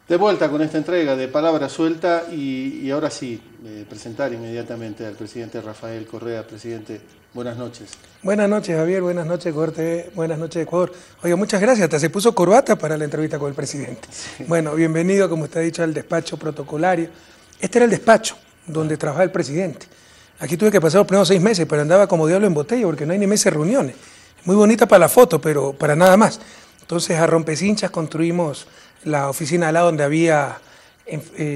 De vuelta con esta entrega de Palabra Suelta y ahora sí, presentar inmediatamente al presidente Rafael Correa. Presidente, buenas noches. Buenas noches, Javier, buenas noches, Corte, buenas noches, Ecuador. Oiga, muchas gracias, hasta se puso corbata para la entrevista con el presidente. Sí. Bueno, bienvenido, como usted ha dicho, al despacho protocolario. Este era el despacho donde trabajaba el presidente. Aquí tuve que pasar los primeros 6 meses, pero andaba como diablo en botella porque no hay ni meses de reuniones. Muy bonita para la foto, pero para nada más. Entonces, a rompecinchas construimos la oficina al lado donde había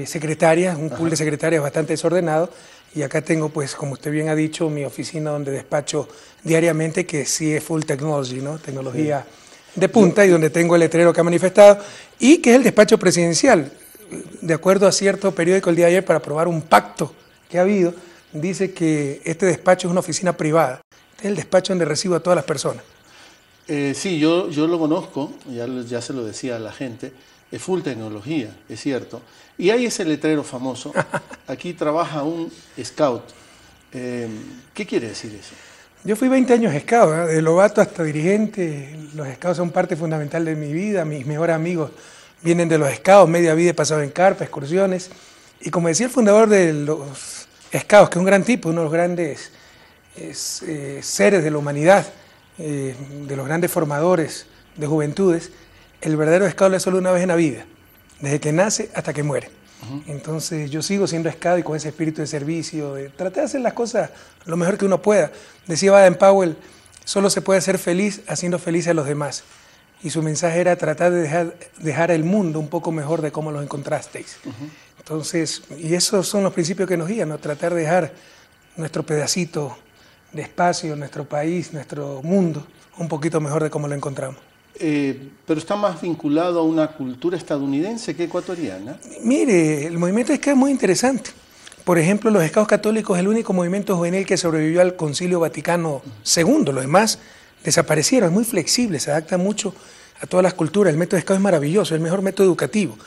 secretarias, un pool de secretarias bastante desordenado, y acá tengo, pues, como usted bien ha dicho, mi oficina donde despacho diariamente, que sí es full technology, ¿no? Tecnología de punta, y donde tengo el letrero que ha manifestado, y que es el despacho presidencial. De acuerdo a cierto periódico el día de ayer, para aprobar un pacto que ha habido, dice que este despacho es una oficina privada. Este es el despacho donde recibo a todas las personas. Sí, yo lo conozco, ya se lo decía a la gente. Es full tecnología, es cierto. Y hay ese letrero famoso. Aquí trabaja un scout. ¿Qué quiere decir eso? Yo fui 20 años scout, ¿eh? De novato hasta dirigente. Los scouts son parte fundamental de mi vida. Mis mejores amigos vienen de los scouts. Media vida he pasado en carpa, excursiones. Y como decía el fundador de los scouts, que es un gran tipo, uno de los grandes seres de la humanidad, de los grandes formadores de juventudes, el verdadero scout es solo una vez en la vida, desde que nace hasta que muere. Entonces yo sigo siendo scout y con ese espíritu de servicio, de tratar de hacer las cosas lo mejor que uno pueda. Decía Baden-Powell, solo se puede ser feliz haciendo felices a los demás. Y su mensaje era tratar de dejar el mundo un poco mejor de cómo lo encontrasteis. Entonces, y esos son los principios que nos guían, ¿no? Tratar de dejar nuestro pedacito de espacio, nuestro país, nuestro mundo, un poquito mejor de cómo lo encontramos. Pero está más vinculado a una cultura estadounidense que ecuatoriana. Mire, el movimiento Scout es muy interesante. Por ejemplo, los Scouts católicos es el único movimiento juvenil que sobrevivió al Concilio Vaticano II. Los demás desaparecieron. Es muy flexible, se adapta mucho a todas las culturas. El método Scout es maravilloso, es el mejor método educativo.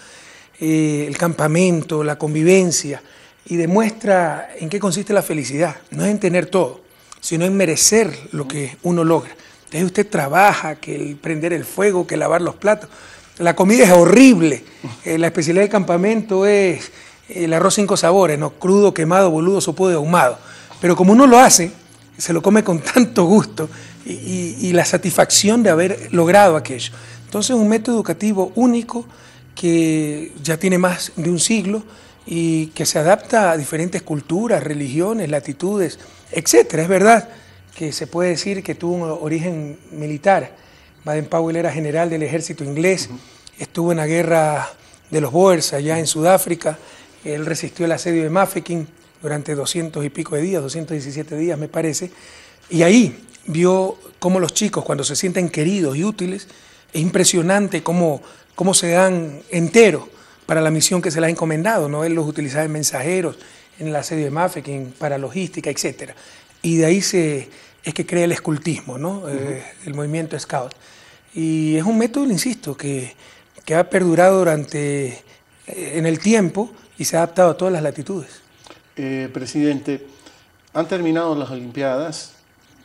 El campamento, la convivencia, y demuestra en qué consiste la felicidad. No es en tener todo, sino en merecer lo que uno logra. Entonces usted trabaja, que el prender el fuego, que lavar los platos. La comida es horrible. La especialidad del campamento es el arroz 5 sabores, ¿no? Crudo, quemado, boludo, sopado y ahumado. Pero como uno lo hace, se lo come con tanto gusto y la satisfacción de haber logrado aquello. Entonces un método educativo único que ya tiene más de un siglo y que se adapta a diferentes culturas, religiones, latitudes, etcétera. Es verdad que se puede decir que tuvo un origen militar. Baden-Powell era general del ejército inglés, estuvo en la guerra de los Boers allá en Sudáfrica, él resistió el asedio de Mafeking durante 200 y pico de días, 217 días me parece, y ahí vio cómo los chicos cuando se sienten queridos y útiles, es impresionante cómo se dan enteros para la misión que se les ha encomendado, ¿no? Él los utilizaba en mensajeros, en el asedio de Mafeking, para logística, etcétera. Y de ahí es que crea el escultismo, ¿no? El movimiento Scout. Y es un método, insisto, que ha perdurado en el tiempo y se ha adaptado a todas las latitudes. Presidente, han terminado las Olimpiadas,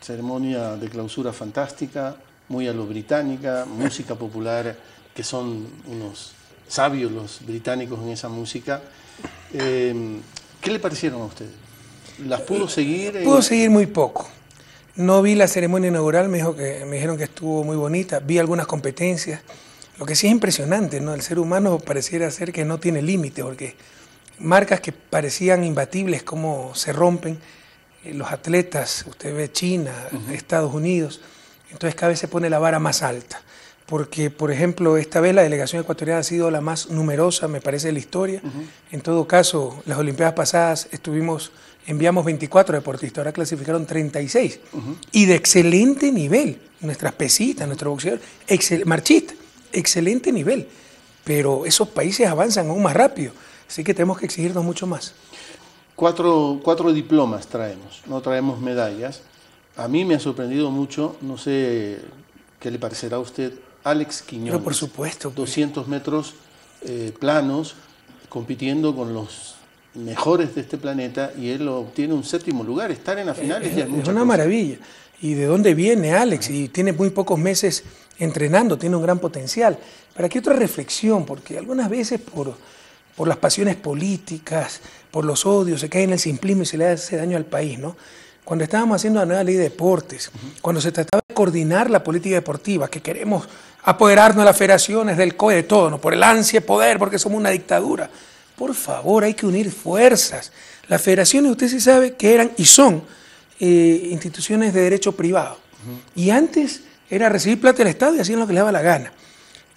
ceremonia de clausura fantástica, muy a lo británica, música popular, que son unos sabios los británicos en esa música. ¿Qué le parecieron a ustedes? ¿Las pudo seguir? Pudo seguir muy poco. No vi la ceremonia inaugural, me dijeron que estuvo muy bonita. Vi algunas competencias. Lo que sí es impresionante, ¿no? El ser humano pareciera ser que no tiene límite, porque marcas que parecían imbatibles, cómo se rompen. Los atletas, usted ve China, Estados Unidos, entonces cada vez se pone la vara más alta. Porque, por ejemplo, esta vez la delegación ecuatoriana ha sido la más numerosa, me parece, de la historia. En todo caso, las Olimpiadas pasadas enviamos 24 deportistas, ahora clasificaron 36. Y de excelente nivel. Nuestras pesitas, nuestro boxeador, marchista, excelente nivel. Pero esos países avanzan aún más rápido, así que tenemos que exigirnos mucho más. Cuatro diplomas traemos, no traemos medallas. A mí me ha sorprendido mucho, no sé qué le parecerá a usted, Alex Quiñones. Pero por supuesto. 200 metros planos, compitiendo con los mejores de este planeta, y él obtiene un 7º lugar. Estar en las finales ya es mucha una cosa. Maravilla. ¿Y de dónde viene Alex? Y tiene muy pocos meses entrenando, tiene un gran potencial. Pero aquí otra reflexión, porque algunas veces por las pasiones políticas, por los odios, se cae en el simplismo y se le hace daño al país, ¿no? Cuando estábamos haciendo la nueva ley de deportes, cuando se trataba de coordinar la política deportiva, que queremos apoderarnos de las federaciones, del COE, de todo, ¿no? Por el ansia de poder, porque somos una dictadura. Por favor, hay que unir fuerzas. Las federaciones, usted sí sabe que eran y son instituciones de derecho privado. Y antes era recibir plata del Estado y hacían lo que les daba la gana.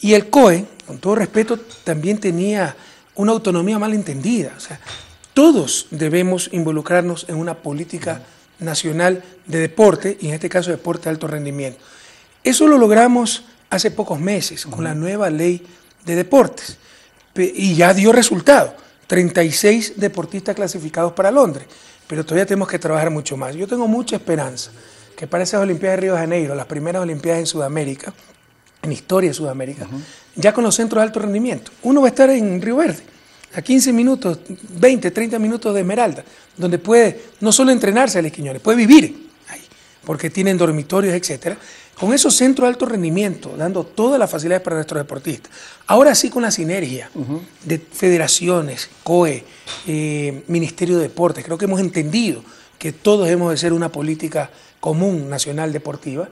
Y el COE, con todo respeto, también tenía una autonomía mal entendida. O sea, todos debemos involucrarnos en una política nacional de deporte, y en este caso deporte de alto rendimiento. Eso lo logramos hace pocos meses con la nueva ley de deportes y ya dio resultado, 36 deportistas clasificados para Londres, pero todavía tenemos que trabajar mucho más. Yo tengo mucha esperanza que para esas Olimpiadas de Río de Janeiro, las primeras Olimpiadas en Sudamérica, en historia de Sudamérica, ya con los centros de alto rendimiento, uno va a estar en Río Verde, a 15 minutos, 20, 30 minutos de Esmeralda, donde puede no solo entrenarse a Quiñones, puede vivir ahí, porque tienen dormitorios, etcétera. Con esos centros de alto rendimiento, dando todas las facilidades para nuestros deportistas. Ahora sí con la sinergia de federaciones, COE, Ministerio de Deportes, creo que hemos entendido que todos hemos de ser una política común nacional deportiva.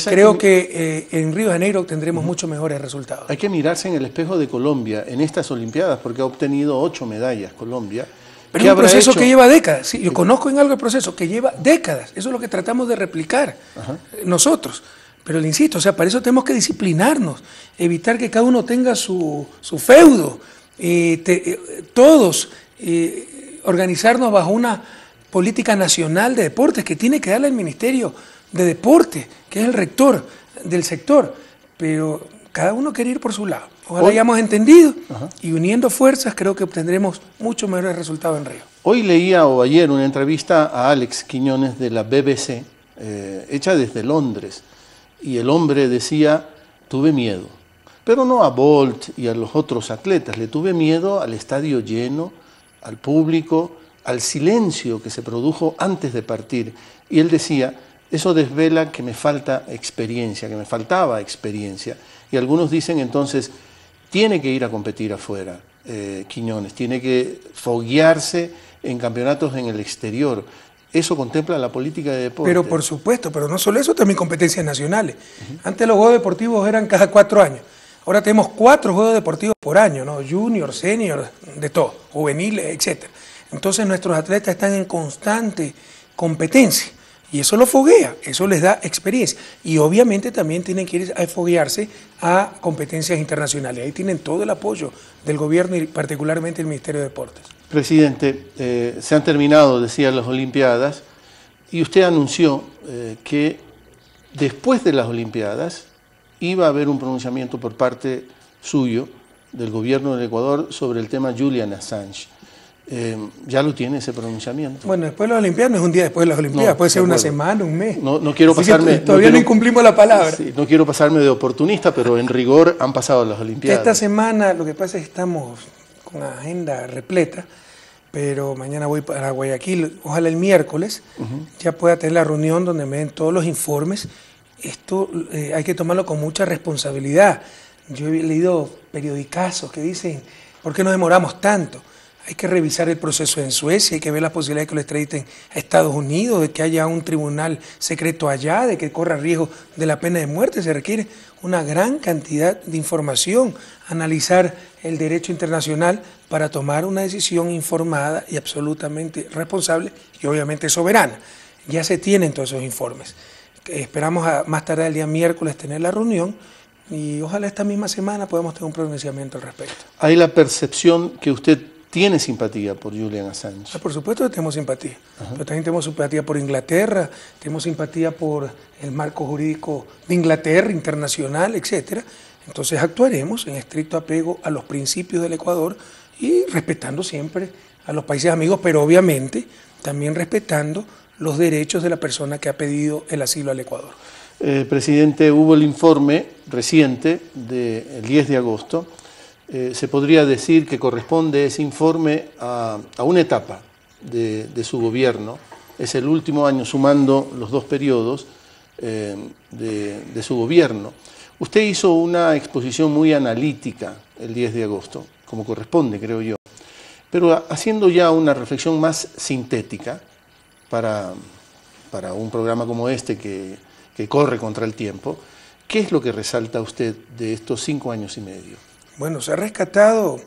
Creo que en Río de Janeiro tendremos mucho mejores resultados. Hay que mirarse en el espejo de Colombia en estas Olimpiadas, porque ha obtenido 8 medallas Colombia. Pero es un proceso que lleva décadas. Sí, yo conozco en algo el proceso que lleva décadas. Eso es lo que tratamos de replicar nosotros. Pero le insisto, o sea, para eso tenemos que disciplinarnos, evitar que cada uno tenga su feudo, todos organizarnos bajo una política nacional de deportes que tiene que darle el Ministerio de Deportes, que es el rector del sector, pero cada uno quiere ir por su lado. Ojalá hayamos entendido y uniendo fuerzas creo que obtendremos mucho mejores resultados en Río. Hoy leía o ayer una entrevista a Alex Quiñones de la BBC, hecha desde Londres, y el hombre decía, tuve miedo, pero no a Bolt y a los otros atletas, le tuve miedo al estadio lleno, al público, al silencio que se produjo antes de partir. Y él decía, eso desvela que me falta experiencia, que me faltaba experiencia. Y algunos dicen entonces, tiene que ir a competir afuera, Quiñones, tiene que foguearse en campeonatos en el exterior. Eso contempla la política de deporte. Pero por supuesto, pero no solo eso, también competencias nacionales. Antes los Juegos Deportivos eran cada 4 años. Ahora tenemos 4 Juegos Deportivos por año, ¿no? Junior, senior, de todo, juveniles, etc. Entonces nuestros atletas están en constante competencia y eso los foguea, eso les da experiencia. Y obviamente también tienen que ir a foguearse a competencias internacionales. Ahí tienen todo el apoyo del gobierno y particularmente el Ministerio de Deportes. Presidente, se han terminado, decía, las Olimpiadas y usted anunció que después de las Olimpiadas iba a haber un pronunciamiento por parte suyo, del gobierno del Ecuador, sobre el tema Julian Assange. ¿Ya lo tiene ese pronunciamiento? Bueno, después de las Olimpiadas no es un día después de las Olimpiadas, puede ser una semana, un mes. No quiero pasarme... Todavía no incumplimos la palabra. Sí, no quiero pasarme de oportunista, pero en rigor han pasado las Olimpiadas. Esta semana lo que pasa es que estamos con la agenda repleta, pero mañana voy para Guayaquil, ojalá el miércoles ya pueda tener la reunión donde me den todos los informes. Esto hay que tomarlo con mucha responsabilidad. Yo he leído periodicazos que dicen, ¿por qué nos demoramos tanto? Hay que revisar el proceso en Suecia, hay que ver la posibilidad de que lo extraditen a Estados Unidos, de que haya un tribunal secreto allá, de que corra riesgo de la pena de muerte. Se requiere una gran cantidad de información, analizar el derecho internacional para tomar una decisión informada y absolutamente responsable y obviamente soberana. Ya se tienen todos esos informes. Esperamos más tarde el día miércoles tener la reunión y ojalá esta misma semana podamos tener un pronunciamiento al respecto. Hay la percepción que usted tiene simpatía por Julian Assange. Por supuesto que tenemos simpatía, pero también tenemos simpatía por Inglaterra, tenemos simpatía por el marco jurídico de Inglaterra, internacional, etcétera. Entonces actuaremos en estricto apego a los principios del Ecuador y respetando siempre a los países amigos, pero obviamente también respetando los derechos de la persona que ha pedido el asilo al Ecuador. Presidente, hubo el informe reciente del 10 de agosto. Se podría decir que corresponde ese informe a una etapa de su gobierno. Es el último año, sumando los 2 periodos de su gobierno. Usted hizo una exposición muy analítica el 10 de agosto, como corresponde, creo yo, pero haciendo ya una reflexión más sintética para un programa como este que corre contra el tiempo, ¿qué es lo que resalta usted de estos 5 años y medio? Bueno, se ha rescatado,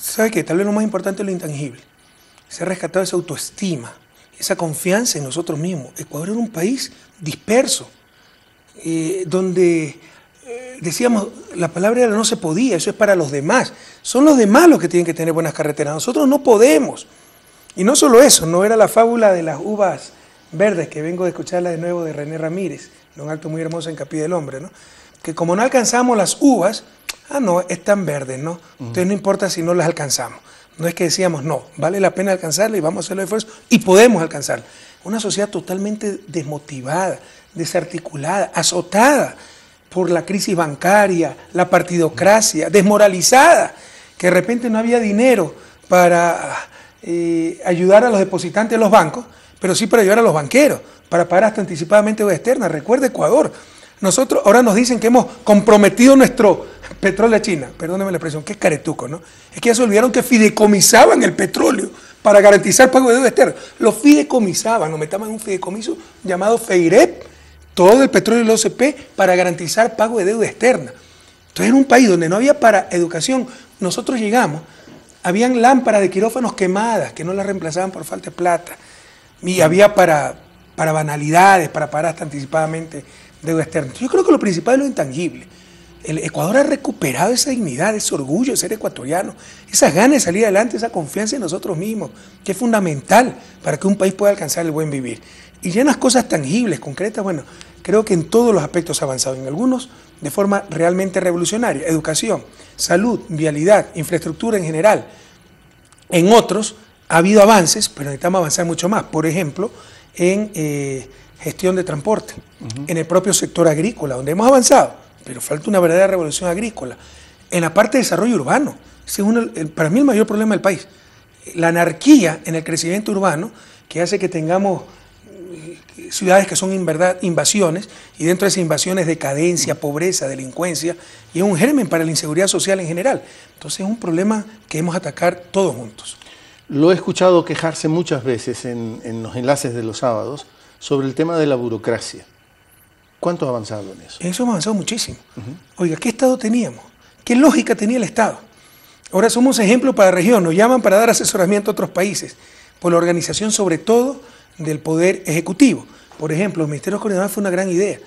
¿sabe qué? Tal vez lo más importante es lo intangible. Se ha rescatado esa autoestima, esa confianza en nosotros mismos. Ecuador era un país disperso, donde decíamos, la palabra era no se podía, eso es para los demás. Son los demás los que tienen que tener buenas carreteras, nosotros no podemos. Y no solo eso, no era la fábula de las uvas verdes, que vengo de escucharla de nuevo de René Ramírez, de un acto muy hermoso en Capilla del Hombre, ¿no? Que como no alcanzamos las uvas, no, están verdes, ¿no? Entonces no importa si no las alcanzamos. No es que decíamos, no, vale la pena alcanzarla y vamos a hacer el esfuerzo y podemos alcanzarla. Una sociedad totalmente desmotivada, desarticulada, azotada por la crisis bancaria, la partidocracia, desmoralizada, que de repente no había dinero para ayudar a los depositantes de los bancos, pero sí para ayudar a los banqueros, para pagar hasta anticipadamente deuda externa. Recuerda Ecuador. Nosotros ahora nos dicen que hemos comprometido nuestro petróleo a China. Perdóneme la expresión, que es caretuco, ¿no? Es que ya se olvidaron que fideicomisaban el petróleo para garantizar pago de deuda externa. Lo fideicomisaban, nos metíamos en un fideicomiso llamado FEIREP, todo el petróleo y el OCP, para garantizar pago de deuda externa. Entonces era un país donde no había para educación. Nosotros llegamos, habían lámparas de quirófanos quemadas que no las reemplazaban por falta de plata. Y había para banalidades, para pagar hasta anticipadamente deuda externa. Yo creo que lo principal es lo intangible. El Ecuador ha recuperado esa dignidad, ese orgullo de ser ecuatoriano, esas ganas de salir adelante, esa confianza en nosotros mismos, que es fundamental para que un país pueda alcanzar el buen vivir. Y ya en las cosas tangibles, concretas, bueno, creo que en todos los aspectos ha avanzado, en algunos de forma realmente revolucionaria: educación, salud, vialidad, infraestructura en general. En otros ha habido avances, pero necesitamos avanzar mucho más. Por ejemplo, en gestión de transporte, en el propio sector agrícola, donde hemos avanzado, pero falta una verdadera revolución agrícola. En la parte de desarrollo urbano, ese es para mí el mayor problema del país. La anarquía en el crecimiento urbano, que hace que tengamos ciudades que son en verdad invasiones, y dentro de esas invasiones decadencia, pobreza, delincuencia, y es un germen para la inseguridad social en general. Entonces es un problema que debemos atacar todos juntos. Lo he escuchado quejarse muchas veces en los enlaces de los sábados sobre el tema de la burocracia. ¿Cuánto ha avanzado en eso? En eso hemos avanzado muchísimo. Oiga, ¿qué Estado teníamos? ¿Qué lógica tenía el Estado? Ahora somos ejemplo para la región, nos llaman para dar asesoramiento a otros países, por la organización sobre todo del Poder Ejecutivo. Por ejemplo, los ministerios coordinadores fue una gran idea.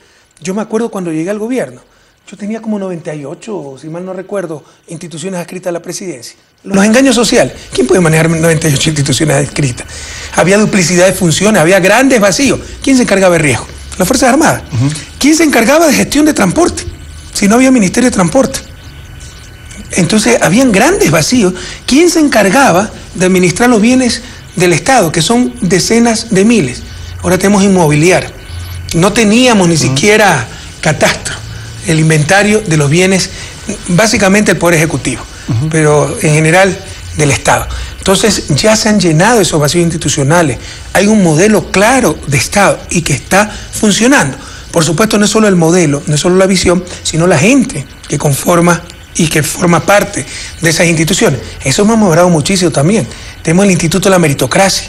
Yo me acuerdo cuando llegué al gobierno, yo tenía como 98, si mal no recuerdo, instituciones adscritas a la presidencia. Los engaños sociales, ¿quién puede manejar 98 instituciones adscritas? Había duplicidad de funciones, había grandes vacíos. ¿Quién se encargaba de riesgo? Las Fuerzas Armadas. ¿Quién se encargaba de gestión de transporte? Si no había Ministerio de Transporte. Entonces, habían grandes vacíos. ¿Quién se encargaba de administrar los bienes del Estado, que son decenas de miles? Ahora tenemos inmobiliario. No teníamos ni siquiera catastro, el inventario de los bienes, básicamente el Poder Ejecutivo, pero en general del Estado. Entonces ya se han llenado esos vacíos institucionales. Hay un modelo claro de Estado y que está funcionando. Por supuesto, no es solo el modelo, no es solo la visión, sino la gente que conforma y que forma parte de esas instituciones. Eso hemos mejorado muchísimo también. Tenemos el Instituto de la Meritocracia.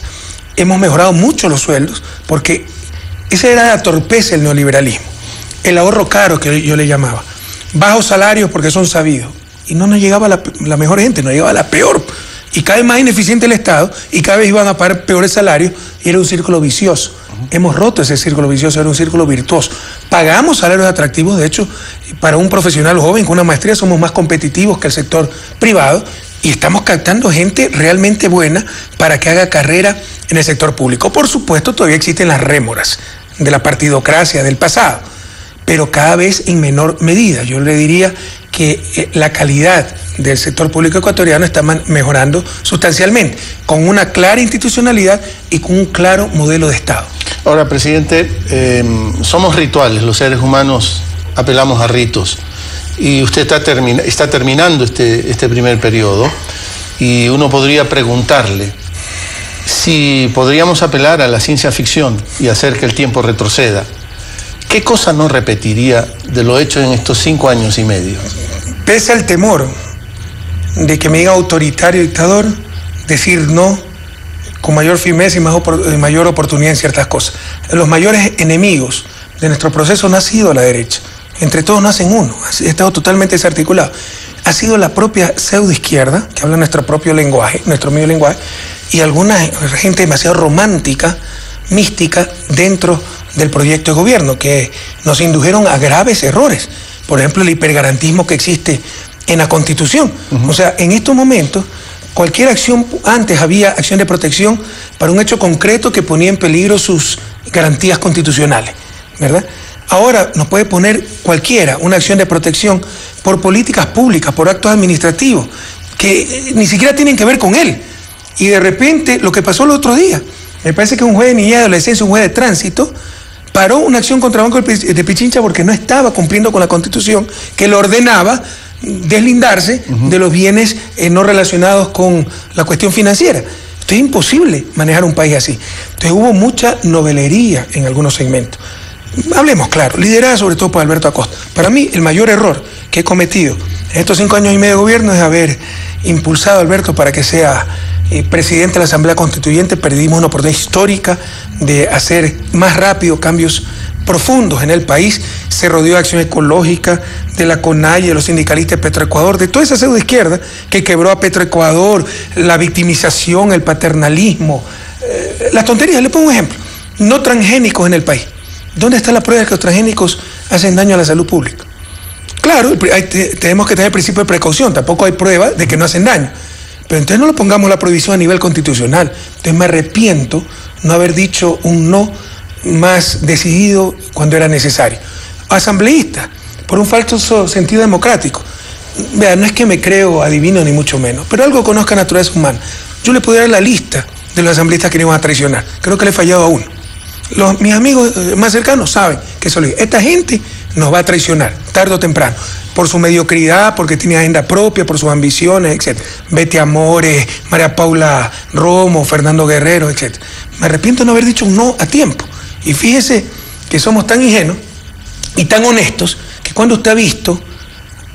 Hemos mejorado mucho los sueldos, porque esa era la torpeza del neoliberalismo. El ahorro caro, que yo le llamaba. Bajos salarios porque son sabidos. Y no nos llegaba la mejor gente, nos llegaba la peor. Y cada vez más ineficiente el Estado, y cada vez iban a pagar peores salarios, y era un círculo vicioso. Hemos roto ese círculo vicioso, era un círculo virtuoso. Pagamos salarios atractivos, de hecho, para un profesional joven con una maestría somos más competitivos que el sector privado, y estamos captando gente realmente buena para que haga carrera en el sector público. Por supuesto, todavía existen las rémoras de la partidocracia del pasado, pero cada vez en menor medida. Yo le diría que la calidad del sector público ecuatoriano está mejorando sustancialmente, con una clara institucionalidad y con un claro modelo de Estado. Ahora, presidente, somos rituales, los seres humanos apelamos a ritos, y usted está terminando este primer periodo, y uno podría preguntarle si podríamos apelar a la ciencia ficción y hacer que el tiempo retroceda. ¿qué cosa no repetiría de lo hecho en estos 5 años y medio? Pese al temor de que me diga autoritario dictador, decir no con mayor firmeza y mayor oportunidad en ciertas cosas. Los mayores enemigos de nuestro proceso no ha sido la derecha. Entre todos no hacen uno, ha estado totalmente desarticulado. Ha sido la propia pseudoizquierda, que habla nuestro propio lenguaje, nuestro medio lenguaje, y alguna gente demasiado romántica, mística, dentro del proyecto de gobierno, que nos indujeron a graves errores. Por ejemplo, el hipergarantismo que existe en la Constitución. O sea, en estos momentos, cualquier acción, antes había acción de protección para un hecho concreto que ponía en peligro sus garantías constitucionales, ¿verdad? Ahora nos puede poner cualquiera una acción de protección por políticas públicas, por actos administrativos, que ni siquiera tienen que ver con él. Y de repente, lo que pasó el otro día, me parece que un juez de niñez y adolescencia, un juez de tránsito, paró una acción contra Banco de Pichincha porque no estaba cumpliendo con la Constitución, que le ordenaba deslindarse de los bienes no relacionados con la cuestión financiera. Esto es imposible manejar un país así. Entonces hubo mucha novelería en algunos segmentos. Hablemos claro, liderada sobre todo por Alberto Acosta. Para mí, el mayor error que he cometido en estos 5 años y medio de gobierno es haber impulsado a Alberto para que sea presidente de la Asamblea Constituyente. Perdimos una oportunidad histórica de hacer más rápido cambios profundos en el país. Se rodeó de Acción Ecológica, de la CONAIE, de los sindicalistas de Petroecuador, de toda esa pseudoizquierda que quebró a Petroecuador, la victimización, el paternalismo, las tonterías. Le pongo un ejemplo, no transgénicos en el país. ¿Dónde está la prueba de que los transgénicos hacen daño a la salud pública? Claro, tenemos que tener el principio de precaución, tampoco hay prueba de que no hacen daño. Pero entonces no lo pongamos la prohibición a nivel constitucional. Entonces me arrepiento no haber dicho un no más decidido cuando era necesario. Asambleísta, por un falso sentido democrático. Vea, no es que me creo adivino ni mucho menos, pero algo conozca naturaleza humana. Yo le puedo dar la lista de los asambleístas que nos iban a traicionar. Creo que le he fallado a uno. Mis amigos más cercanos saben que eso esta gente nos va a traicionar, tarde o temprano, por su mediocridad, porque tiene agenda propia, por sus ambiciones, etc. Betty Amores, María Paula Romo, Fernando Guerrero, etc. Me arrepiento de no haber dicho un no a tiempo. Y fíjese que somos tan ingenuos y tan honestos que cuando usted ha visto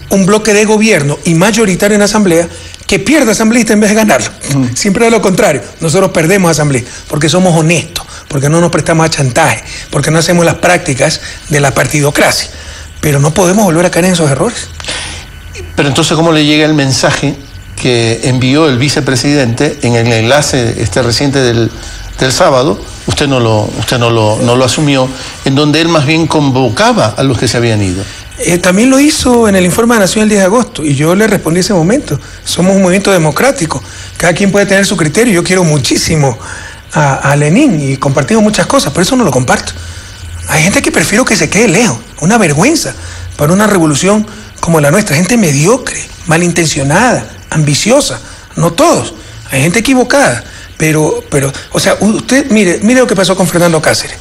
un bloque de gobierno y mayoritario en la Asamblea que pierde asambleísta en vez de ganarlo. Siempre es lo contrario. Nosotros perdemos asambleístas porque somos honestos, porque no nos prestamos a chantaje, porque no hacemos las prácticas de la partidocracia. Pero no podemos volver a caer en esos errores. Pero entonces, ¿cómo le llega el mensaje que envió el vicepresidente en el enlace reciente del sábado? Usted no lo asumió, en donde él más bien convocaba a los que se habían ido. También lo hizo en el informe de la Nación el 10 de agosto y yo le respondí ese momento. Somos un movimiento democrático, cada quien puede tener su criterio. Yo quiero muchísimo a Lenin y compartimos muchas cosas, pero eso no lo comparto. Hay gente que prefiero que se quede lejos, una vergüenza para una revolución como la nuestra, gente mediocre, malintencionada, ambiciosa, no todos, hay gente equivocada, pero o sea, usted mire lo que pasó con Fernando Cáceres.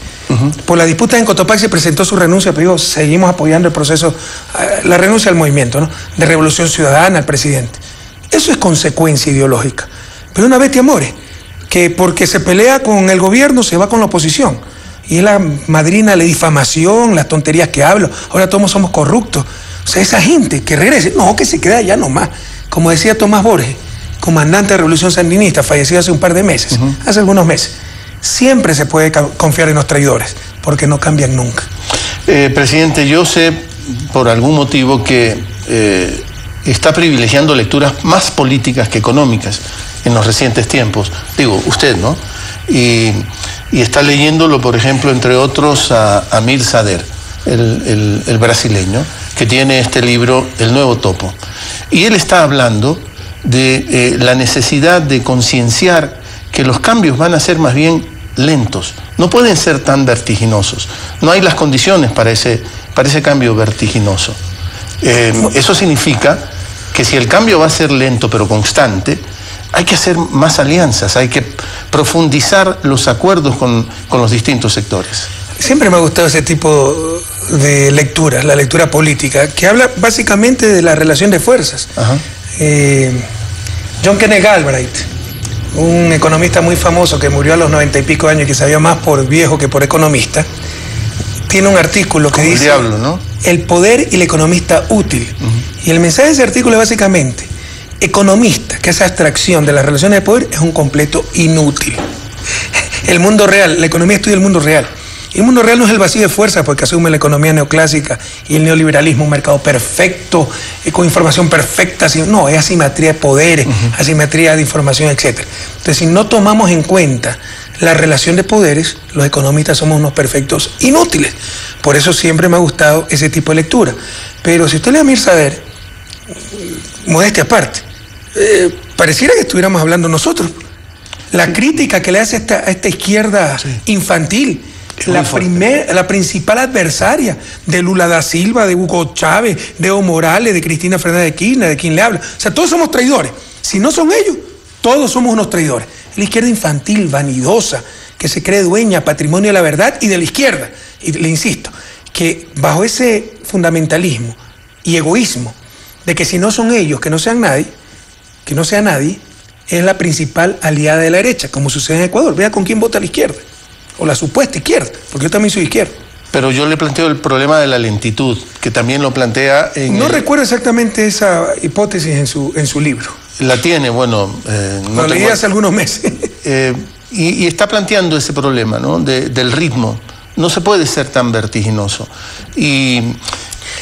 Por la disputa en Cotopaxi presentó su renuncia, pero digo, seguimos apoyando el proceso, la renuncia al movimiento, ¿no?, de Revolución Ciudadana al presidente. Eso es consecuencia ideológica. Pero una Betty Amores, que porque se pelea con el gobierno se va con la oposición, y es la madrina de la difamación, las tonterías que hablo, ahora todos somos corruptos. O sea, esa gente que regrese, no, que se queda allá nomás. Como decía Tomás Borges, comandante de Revolución Sandinista, fallecido hace un par de meses, hace algunos meses. Siempre se puede confiar en los traidores, porque no cambian nunca. Presidente, yo sé por algún motivo que está privilegiando lecturas más políticas que económicas en los recientes tiempos. Digo, usted, ¿no? Y está leyéndolo, por ejemplo, entre otros, a Amir Sader, el brasileño, que tiene este libro, El Nuevo Topo. Y él está hablando de la necesidad de concienciar que los cambios van a ser más bien lentos, no pueden ser tan vertiginosos. No hay las condiciones para ese cambio vertiginoso. Eso significa que si el cambio va a ser lento pero constante, hay que hacer más alianzas, hay que profundizar los acuerdos con los distintos sectores. Siempre me ha gustado ese tipo de lectura, la lectura política, que habla básicamente de la relación de fuerzas. John Kenneth Galbraith, un economista muy famoso que murió a los 90 y pico años y que sabía más por viejo que por economista, tiene un artículo que dice... El diablo, ¿no? El poder y el economista útil. Y el mensaje de ese artículo es básicamente, economista, que hace abstracción de las relaciones de poder, es un completo inútil. El mundo real, la economía estudia el mundo real. Y el mundo real no es el vacío de fuerza porque asume la economía neoclásica y el neoliberalismo, un mercado perfecto, con información perfecta. No, es asimetría de poderes, asimetría de información, etc. Entonces, si no tomamos en cuenta la relación de poderes, los economistas somos unos perfectos inútiles. Por eso siempre me ha gustado ese tipo de lectura. Pero si usted lee a Mir Sader, modestia aparte, pareciera que estuviéramos hablando nosotros. La crítica que le hace a esta izquierda infantil, la principal adversaria de Lula da Silva, de Hugo Chávez, de Evo Morales, de Cristina Fernández de Kirchner, de quien le habla. O sea, todos somos traidores. Si no son ellos, todos somos unos traidores. La izquierda infantil, vanidosa, que se cree dueña, patrimonio de la verdad y de la izquierda. Y le insisto, que bajo ese fundamentalismo y egoísmo de que si no son ellos, que no sea nadie, es la principal aliada de la derecha, como sucede en Ecuador. Vea con quién vota la izquierda, o la supuesta izquierda, porque yo también soy izquierda. Pero yo le planteo el problema de la lentitud, que también lo plantea en... No recuerdo exactamente esa hipótesis en su libro. La tiene, bueno... Lo leí hace algunos meses. Y está planteando ese problema, ¿no? Del ritmo. No se puede ser tan vertiginoso. Y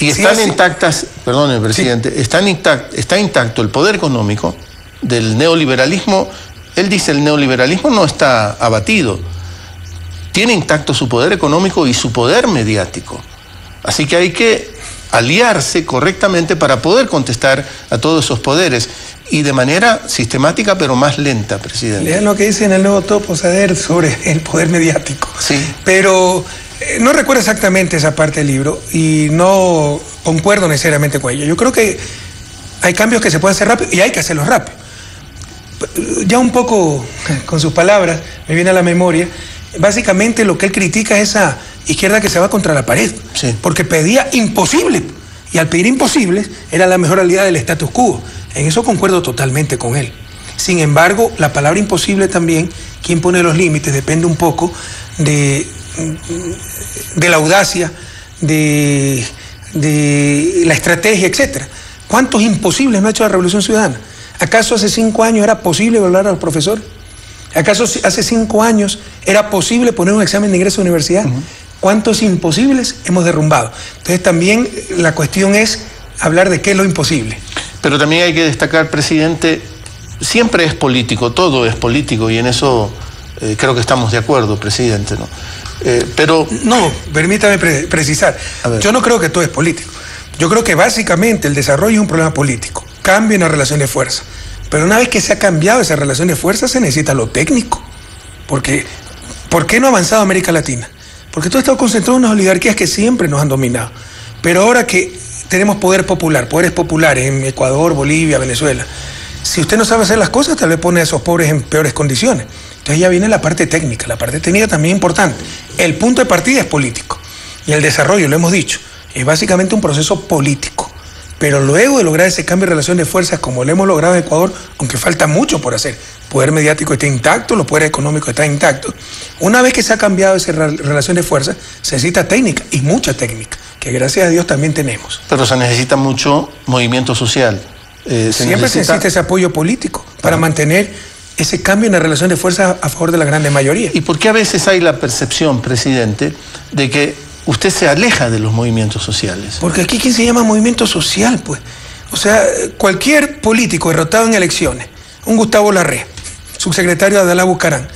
están intactas, perdone, presidente, está intacto el poder económico del neoliberalismo. Él dice el neoliberalismo no está abatido. Tiene intacto su poder económico y su poder mediático. Así que hay que aliarse correctamente para poder contestar a todos esos poderes y de manera sistemática pero más lenta, presidente. Lean lo que dice en el nuevo topo Sader sobre el poder mediático. Sí. Pero no recuerdo exactamente esa parte del libro y no concuerdo necesariamente con ello. Yo creo que hay cambios que se pueden hacer rápido y hay que hacerlos rápido. Ya un poco con sus palabras me viene a la memoria, básicamente lo que él critica es esa izquierda que se va contra la pared, porque pedía imposible, y al pedir imposibles era la mejor aliada del status quo. En eso concuerdo totalmente con él. Sin embargo, la palabra imposible también, quien pone los límites, depende un poco de la audacia, de la estrategia, etc. ¿Cuántos imposibles no ha hecho la Revolución Ciudadana? ¿Acaso hace 5 años era posible violar a los profesores? ¿Acaso hace 5 años era posible poner un examen de ingreso a la universidad? ¿Cuántos imposibles hemos derrumbado? Entonces también la cuestión es hablar de qué es lo imposible. Pero también hay que destacar, presidente, siempre es político, todo es político y en eso creo que estamos de acuerdo, presidente, ¿no? Pero... No, permítame precisar. Yo no creo que todo es político. Yo creo que básicamente el desarrollo es un problema político. Cambio en la relación de fuerza. Pero una vez que se ha cambiado esa relación de fuerza, se necesita lo técnico. Porque, ¿por qué no ha avanzado América Latina? Porque todo ha estado concentrado en unas oligarquías que siempre nos han dominado. Pero ahora que tenemos poderes populares en Ecuador, Bolivia, Venezuela, si usted no sabe hacer las cosas, tal vez pone a esos pobres en peores condiciones. Entonces ya viene la parte técnica. La parte técnica también es importante. El punto de partida es político. Y el desarrollo, lo hemos dicho, es básicamente un proceso político. Pero luego de lograr ese cambio de relación de fuerzas, como lo hemos logrado en Ecuador, aunque falta mucho por hacer, el poder mediático está intacto, los poderes económicos están intactos. Una vez que se ha cambiado esa relación de fuerzas, se necesita técnica, y mucha técnica, que gracias a Dios también tenemos. Pero se necesita mucho movimiento social. Siempre se necesita ese apoyo político para mantener ese cambio en la relación de fuerzas a favor de la grande mayoría. ¿Y por qué a veces hay la percepción, presidente, de que usted se aleja de los movimientos sociales? Porque aquí, ¿quién se llama movimiento social, pues? O sea, cualquier político derrotado en elecciones, un Gustavo Larrea, subsecretario de Adalá Bucarán,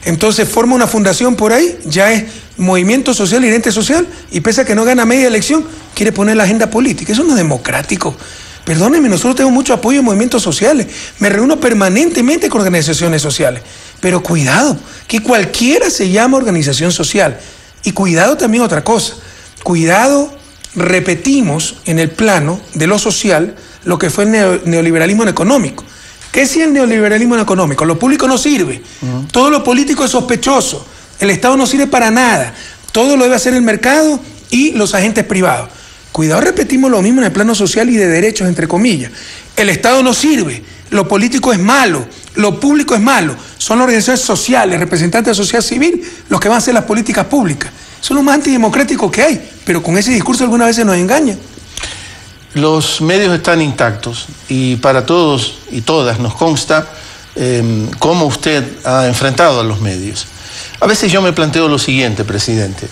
entonces forma una fundación por ahí, ya es movimiento social y ente social, y pese a que no gana media elección, quiere poner la agenda política. Eso no es democrático. Perdónenme, nosotros tenemos mucho apoyo en movimientos sociales. Me reúno permanentemente con organizaciones sociales. Pero cuidado, que cualquiera se llama organización social. Y cuidado también otra cosa. Cuidado, repetimos en el plano de lo social lo que fue el neoliberalismo en económico. ¿Qué es el neoliberalismo en económico? Lo público no sirve. Todo lo político es sospechoso. El Estado no sirve para nada. Todo lo debe hacer el mercado y los agentes privados. Cuidado, repetimos lo mismo en el plano social y de derechos, entre comillas. El Estado no sirve, lo político es malo, lo público es malo. Son las organizaciones sociales, representantes de la sociedad civil, los que van a hacer las políticas públicas. Eso es lo más antidemocrático que hay, pero con ese discurso algunas veces nos engañan. Los medios están intactos y para todos y todas nos consta cómo usted ha enfrentado a los medios. A veces yo me planteo lo siguiente, presidente.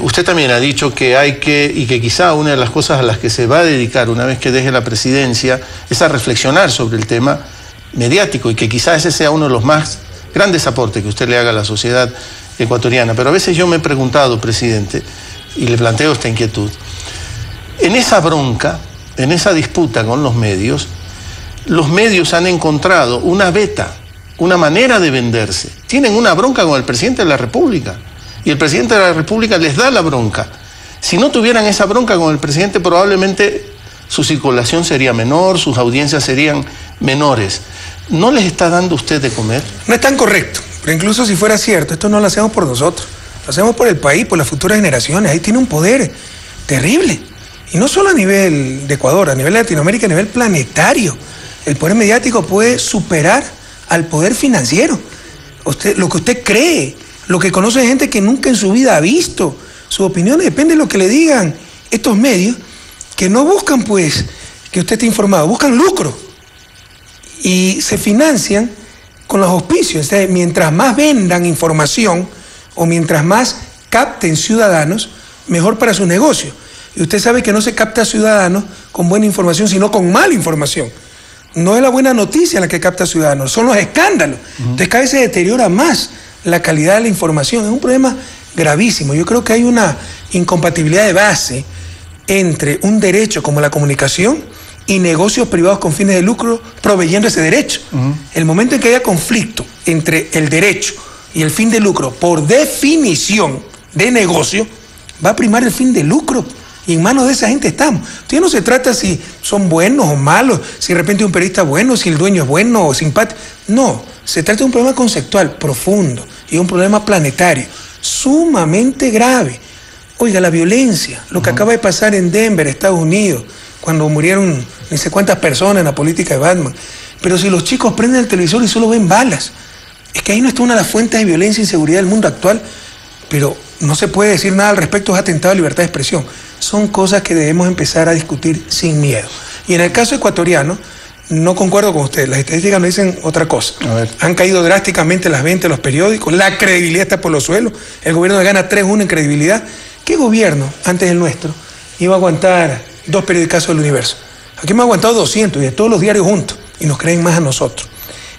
Usted también ha dicho que y que quizá una de las cosas a las que se va a dedicar una vez que deje la presidencia es a reflexionar sobre el tema mediático y que quizá ese sea uno de los más grandes aportes que usted le haga a la sociedad ecuatoriana. Pero a veces yo me he preguntado, presidente, y le planteo esta inquietud. En esa bronca, en esa disputa con los medios han encontrado una beta, una manera de venderse. Tienen una bronca con el presidente de la República y el presidente de la República les da la bronca. Si no tuvieran esa bronca con el presidente, probablemente su circulación sería menor, sus audiencias serían menores. ¿No les está dando usted de comer? No es tan correcto, pero incluso si fuera cierto, esto no lo hacemos por nosotros, lo hacemos por el país, por las futuras generaciones. Ahí tiene un poder terrible. Y no solo a nivel de Ecuador, a nivel de Latinoamérica, a nivel planetario. El poder mediático puede superar al poder financiero. Lo que usted cree, lo que conoce gente que nunca en su vida ha visto. Sus opiniones depende de lo que le digan estos medios, que no buscan pues que usted esté informado, buscan lucro. Y se financian con los auspicios. O sea, mientras más vendan información o mientras más capten ciudadanos, mejor para su negocio. Y usted sabe que no se capta ciudadanos con buena información, sino con mala información. No es la buena noticia la que capta ciudadanos, son los escándalos. Entonces cada vez se deteriora más la calidad de la información. Es un problema gravísimo. Yo creo que hay una incompatibilidad de base entre un derecho como la comunicación y negocios privados con fines de lucro proveyendo ese derecho. El momento en que haya conflicto entre el derecho y el fin de lucro, por definición de negocio, va a primar el fin de lucro. Y en manos de esa gente estamos. Entonces no se trata si son buenos o malos, si de repente un periodista es bueno, si el dueño es bueno o simpático. No, se trata de un problema conceptual profundo y un problema planetario, sumamente grave. Oiga, la violencia, lo que acaba de pasar en Denver, Estados Unidos, cuando murieron ni sé cuántas personas en la política de Batman. Pero si los chicos prenden el televisor y solo ven balas, es que ahí no está una de las fuentes de violencia e inseguridad del mundo actual, pero no se puede decir nada al respecto, es atentado a la libertad de expresión. Son cosas que debemos empezar a discutir sin miedo. Y en el caso ecuatoriano, no concuerdo con usted, las estadísticas nos dicen otra cosa. Han caído drásticamente las ventas de los periódicos, la credibilidad está por los suelos, el gobierno gana 3-1 en credibilidad. ¿Qué gobierno, antes del nuestro, iba a aguantar 2 periodicazos del Universo? Aquí hemos aguantado 200 y de todos los diarios juntos, y nos creen más a nosotros.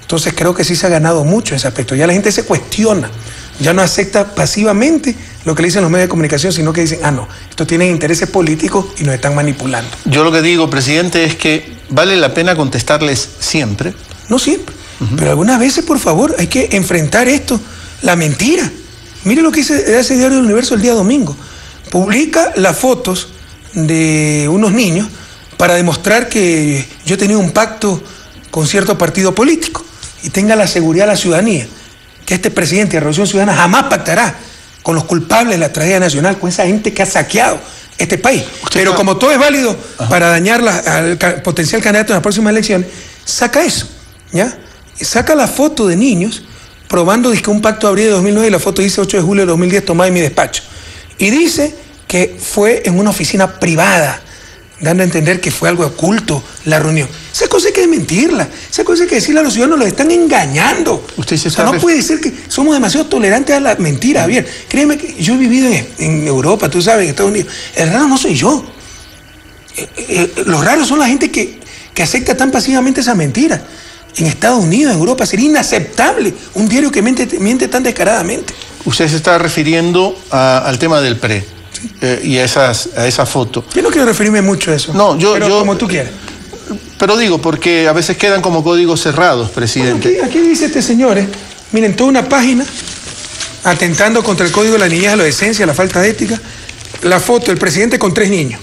Entonces creo que sí se ha ganado mucho ese aspecto. Ya la gente se cuestiona, ya no acepta pasivamente lo que le dicen los medios de comunicación, sino que dicen, no, estos tienen intereses políticos y nos están manipulando. Yo lo que digo, presidente, es que vale la pena contestarles siempre. No siempre, pero algunas veces, por favor, hay que enfrentar esto, la mentira. Mire lo que hace Diario del Universo el día domingo. Publica las fotos de unos niños para demostrar que yo he tenido un pacto con cierto partido político y tenga la seguridad de la ciudadanía que este presidente de Revolución Ciudadana jamás pactará con los culpables de la tragedia nacional, con esa gente que ha saqueado este país. Pero como todo es válido para dañar al potencial candidato en las próximas elecciones, saca eso, ¿ya? Saca la foto de niños probando que un pacto de abril de 2009 y la foto dice 8 de julio de 2010 tomada en mi despacho. Y dice que fue en una oficina privada, dando a entender que fue algo oculto la reunión. Esa cosa hay que desmentirla, esa cosa hay que decirle a los ciudadanos, los están engañando. No puede ser que somos demasiado tolerantes a la mentira, Javier. Créeme que yo he vivido en Europa, tú sabes, en Estados Unidos. El raro no soy yo. Los raros son la gente que acepta tan pasivamente esa mentira. En Estados Unidos, en Europa, sería inaceptable un diario que miente tan descaradamente. Usted se está refiriendo al tema del PRE. Y a esa foto. Yo no quiero referirme mucho a eso. No, pero como tú quieras. Pero digo, porque a veces quedan como códigos cerrados, presidente. Bueno, aquí dice este señor, miren, toda una página atentando contra el código de la niñez, la decencia, la falta de ética. La foto del presidente con 3 niños.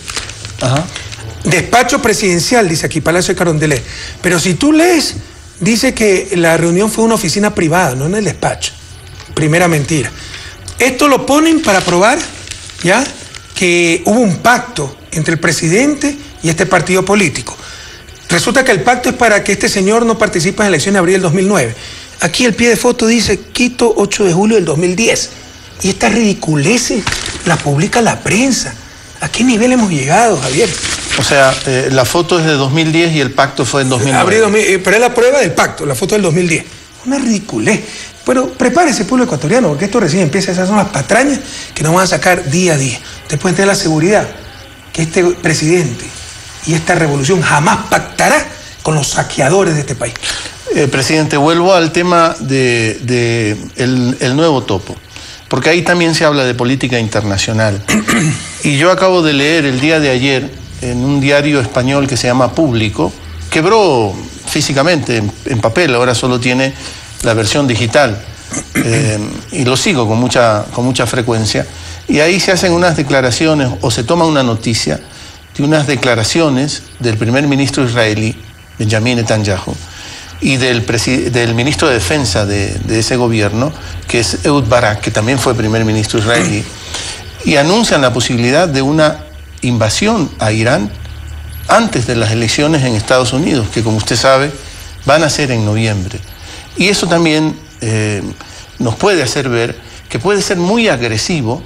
Despacho presidencial, dice aquí, Palacio de Carondelet. Pero si tú lees, dice que la reunión fue en una oficina privada, no en el despacho. Primera mentira. Esto lo ponen para probar, ¿ya?, que hubo un pacto entre el presidente y este partido político. Resulta que el pacto es para que este señor no participe en la elección de abril del 2009. Aquí el pie de foto dice Quito, 8 de julio del 2010. Y estas ridiculeces las publica la prensa. ¿A qué nivel hemos llegado, Javier? O sea, la foto es de 2010 y el pacto fue en 2009. Pero es la prueba del pacto, la foto del 2010. Una ridiculez. Pero prepárese, pueblo ecuatoriano, porque esto recién empieza. Esas son las patrañas que nos van a sacar día a día. Usted puede tener la seguridad que este presidente y esta revolución jamás pactará con los saqueadores de este país. Presidente, vuelvo al tema el nuevo topo, porque ahí también se habla de política internacional. Y yo acabo de leer el día de ayer en un diario español que se llama Público, quebró físicamente en papel, ahora solo tiene la versión digital, y lo sigo con mucha frecuencia, y ahí se hacen unas declaraciones, o se toma una noticia de unas declaraciones del primer ministro israelí, Benjamin Netanyahu, y del ministro de Defensa de ese gobierno, que es Ehud Barak, que también fue primer ministro israelí, y anuncian la posibilidad de una invasión a Irán antes de las elecciones en Estados Unidos, que como usted sabe van a ser en noviembre. Y eso también nos puede hacer ver que puede ser muy agresivo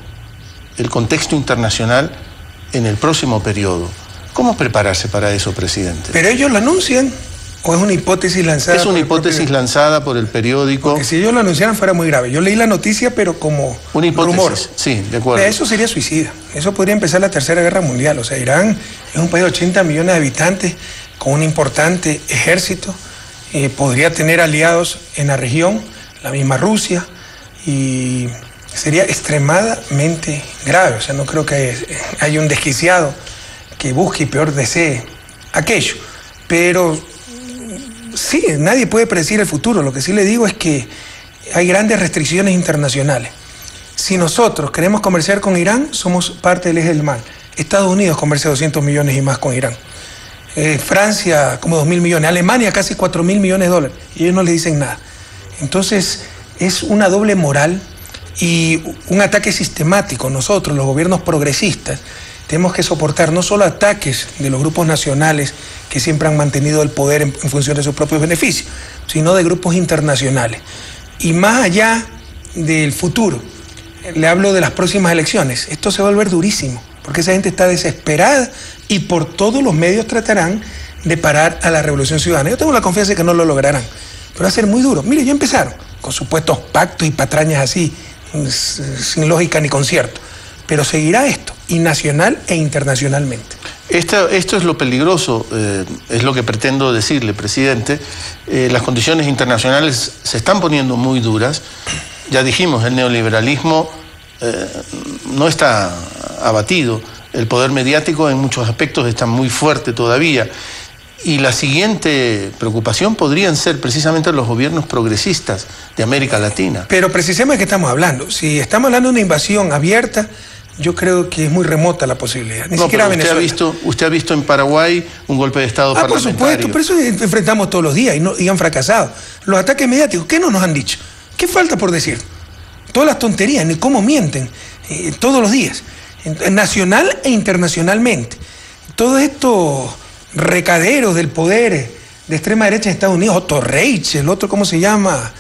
el contexto internacional en el próximo periodo. ¿Cómo prepararse para eso, presidente? Pero ellos lo anuncian. ¿O es una hipótesis lanzada? Es una hipótesis lanzada por el periódico. Porque si ellos lo anunciaran fuera muy grave. Yo leí la noticia, pero como una hipótesis, rumor. Sí, de acuerdo. Eso sería suicida. Eso podría empezar la Tercera Guerra Mundial. O sea, Irán es un país de 80 millones de habitantes con un importante ejército. Podría tener aliados en la región, la misma Rusia, y sería extremadamente grave. O sea, no creo que haya un desquiciado que busque y peor desee aquello. Pero sí, nadie puede predecir el futuro. Lo que sí le digo es que hay grandes restricciones internacionales. Si nosotros queremos comerciar con Irán, somos parte del eje del mal. Estados Unidos comercia 200 millones y más con Irán. Francia como 2.000 millones. Alemania casi 4.000 millones de dólares. Y ellos no le dicen nada. Entonces es una doble moral y un ataque sistemático. Nosotros, los gobiernos progresistas, tenemos que soportar no solo ataques de los grupos nacionales que siempre han mantenido el poder en función de sus propios beneficios, sino de grupos internacionales. Y más allá del futuro, le hablo de las próximas elecciones, esto se va a volver durísimo, porque esa gente está desesperada y por todos los medios tratarán de parar a la revolución ciudadana. Yo tengo la confianza de que no lo lograrán, pero va a ser muy duro. Mire, ya empezaron con supuestos pactos y patrañas así, sin lógica ni concierto, pero seguirá esto, y nacional e internacionalmente. Esto es lo peligroso, es lo que pretendo decirle, presidente. Las condiciones internacionales se están poniendo muy duras. Ya dijimos, el neoliberalismo no está abatido. El poder mediático en muchos aspectos está muy fuerte todavía. Y la siguiente preocupación podrían ser precisamente los gobiernos progresistas de América Latina. Pero precisamente de qué estamos hablando. Si estamos hablando de una invasión abierta, yo creo que es muy remota la posibilidad. Ni siquiera Venezuela. Usted ha visto en Paraguay un golpe de Estado parlamentario. Por supuesto, pero eso enfrentamos todos los días y han fracasado. Los ataques mediáticos, ¿qué no nos han dicho? ¿Qué falta por decir? Todas las tonterías, ni cómo mienten, todos los días, nacional e internacionalmente. Todos estos recaderos del poder de extrema derecha en Estados Unidos, Otto Reich, el otro, ¿cómo se llama?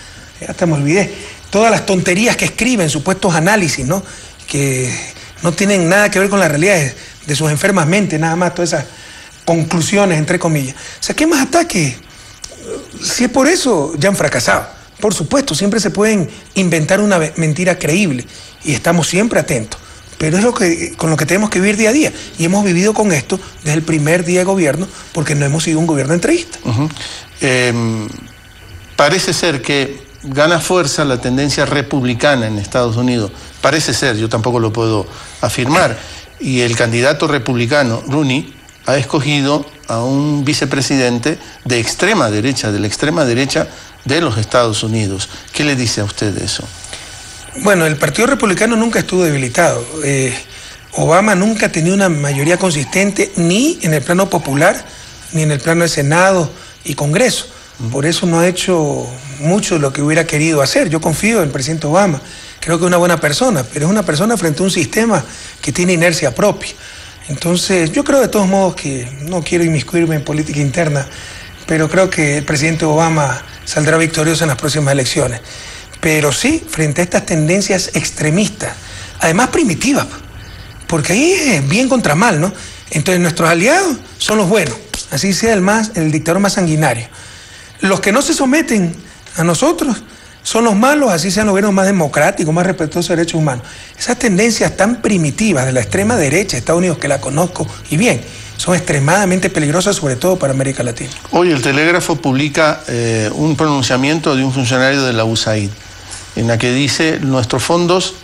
Hasta me olvidé. Todas las tonterías que escriben, supuestos análisis, ¿no? Que no tienen nada que ver con la realidad de sus enfermas mentes, nada más, todas esas conclusiones, entre comillas. O sea, ¿qué más ataques? Si es por eso, ya han fracasado. Por supuesto, siempre se pueden inventar una mentira creíble y estamos siempre atentos. Pero es con lo que tenemos que vivir día a día. Y hemos vivido con esto desde el primer día de gobierno porque no hemos sido un gobierno entreguista. Parece ser que gana fuerza la tendencia republicana en Estados Unidos. Parece ser, yo tampoco lo puedo afirmar. Y el candidato republicano, Rooney, ha escogido a un vicepresidente de extrema derecha, de la extrema derecha de los Estados Unidos. ¿Qué le dice a usted de eso? Bueno, el Partido Republicano nunca estuvo debilitado. Obama nunca ha tenido una mayoría consistente ni en el plano popular, ni en el plano de Senado y Congreso. Por eso no ha hecho mucho de lo que hubiera querido hacer. Yo confío en el presidente Obama. Creo que es una buena persona, pero es una persona frente a un sistema que tiene inercia propia. Entonces, yo creo de todos modos que no quiero inmiscuirme en política interna, pero creo que el presidente Obama saldrá victorioso en las próximas elecciones. pero sí frente a estas tendencias extremistas, además primitivas, porque ahí es bien contra mal, ¿no? Entonces nuestros aliados son los buenos, así sea el dictador más sanguinario. Los que no se someten a nosotros son los malos, así sean los gobiernos más democráticos, más respetuosos de derechos humanos. Esas tendencias tan primitivas de la extrema derecha de Estados Unidos, que la conozco y bien, son extremadamente peligrosas, sobre todo para América Latina. Hoy el Telégrafo publica un pronunciamiento de un funcionario de la USAID, en la que dice: nuestros fondos,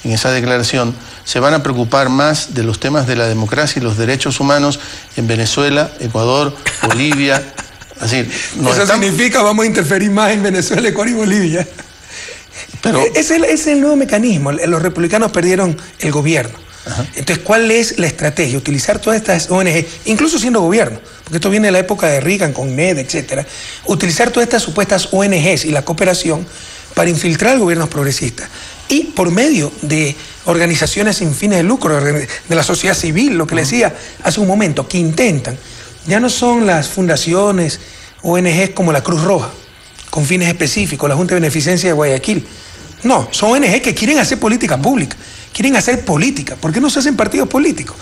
en esa declaración, se van a preocupar más de los temas de la democracia y los derechos humanos en Venezuela, Ecuador, Bolivia. Así, eso significa vamos a interferir más en Venezuela, Ecuador y Bolivia. Pero ese es el nuevo mecanismo. Los republicanos perdieron el gobierno. Ajá. Entonces, ¿cuál es la estrategia? Utilizar todas estas ONG, incluso siendo gobierno, porque esto viene de la época de Reagan con NED, etcétera. Utilizar todas estas supuestas ONGs y la cooperación para infiltrar gobiernos progresistas. Y por medio de organizaciones sin fines de lucro, de la sociedad civil, lo que le decía hace un momento, que intentan. Ya no son las fundaciones, ONGs como la Cruz Roja, con fines específicos, la Junta de Beneficencia de Guayaquil. No, son ONGs que quieren hacer política pública, quieren hacer política. ¿Por qué no se hacen partidos políticos?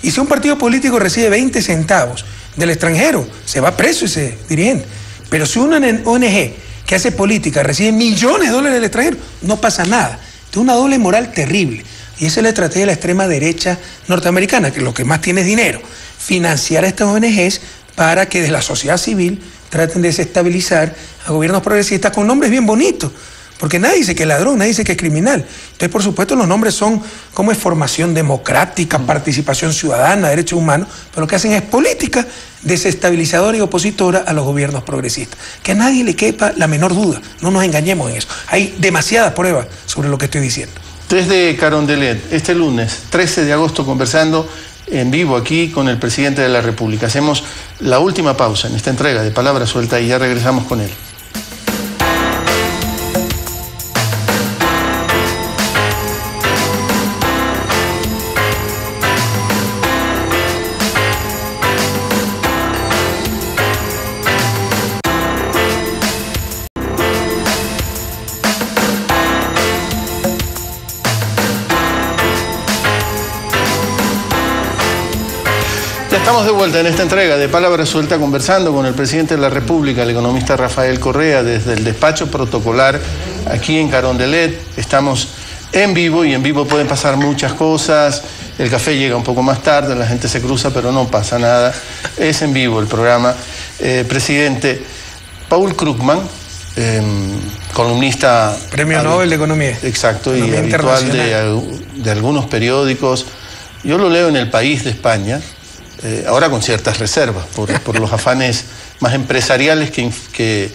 Y si un partido político recibe 20 centavos del extranjero, se va preso ese dirigente. Pero si una ONG que hace política recibe millones de dólares del extranjero, no pasa nada. Es una doble moral terrible. Y esa es la estrategia de la extrema derecha norteamericana, que lo que más tiene es dinero. Financiar a estas ONGs para que desde la sociedad civil traten de desestabilizar a gobiernos progresistas con nombres bien bonitos. Porque nadie dice que es ladrón, nadie dice que es criminal. Entonces, por supuesto, los nombres son como es formación democrática, participación ciudadana, derechos humanos, pero lo que hacen es política desestabilizadora y opositora a los gobiernos progresistas. Que a nadie le quepa la menor duda, no nos engañemos en eso. Hay demasiadas pruebas sobre lo que estoy diciendo. Desde Carondelet, este lunes 13 de agosto, conversando en vivo aquí con el presidente de la República. Hacemos la última pausa en esta entrega de Palabra Suelta y ya regresamos con él. Estamos de vuelta en esta entrega de Palabra Suelta, conversando con el presidente de la República, el economista Rafael Correa, desde el despacho protocolar aquí en Carondelet. Estamos en vivo y en vivo pueden pasar muchas cosas. El café llega un poco más tarde, la gente se cruza, pero no pasa nada. Es en vivo el programa. Presidente, Paul Krugman, columnista... Premio Nobel de Economía. Exacto, y habitual de algunos periódicos. Yo lo leo en El País de España. Ahora con ciertas reservas, por los afanes más empresariales que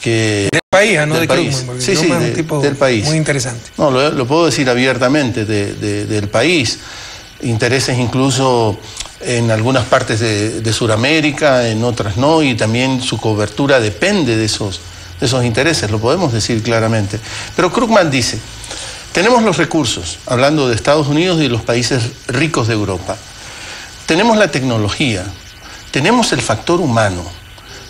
del país, no de país. Krugman, Sí, sí, un tipo del país. Muy interesante. No, lo puedo decir abiertamente, del país. Intereses incluso en algunas partes de Sudamérica, en otras no, y también su cobertura depende de esos intereses, lo podemos decir claramente. Pero Krugman dice, tenemos los recursos, hablando de Estados Unidos y de los países ricos de Europa. Tenemos la tecnología, tenemos el factor humano.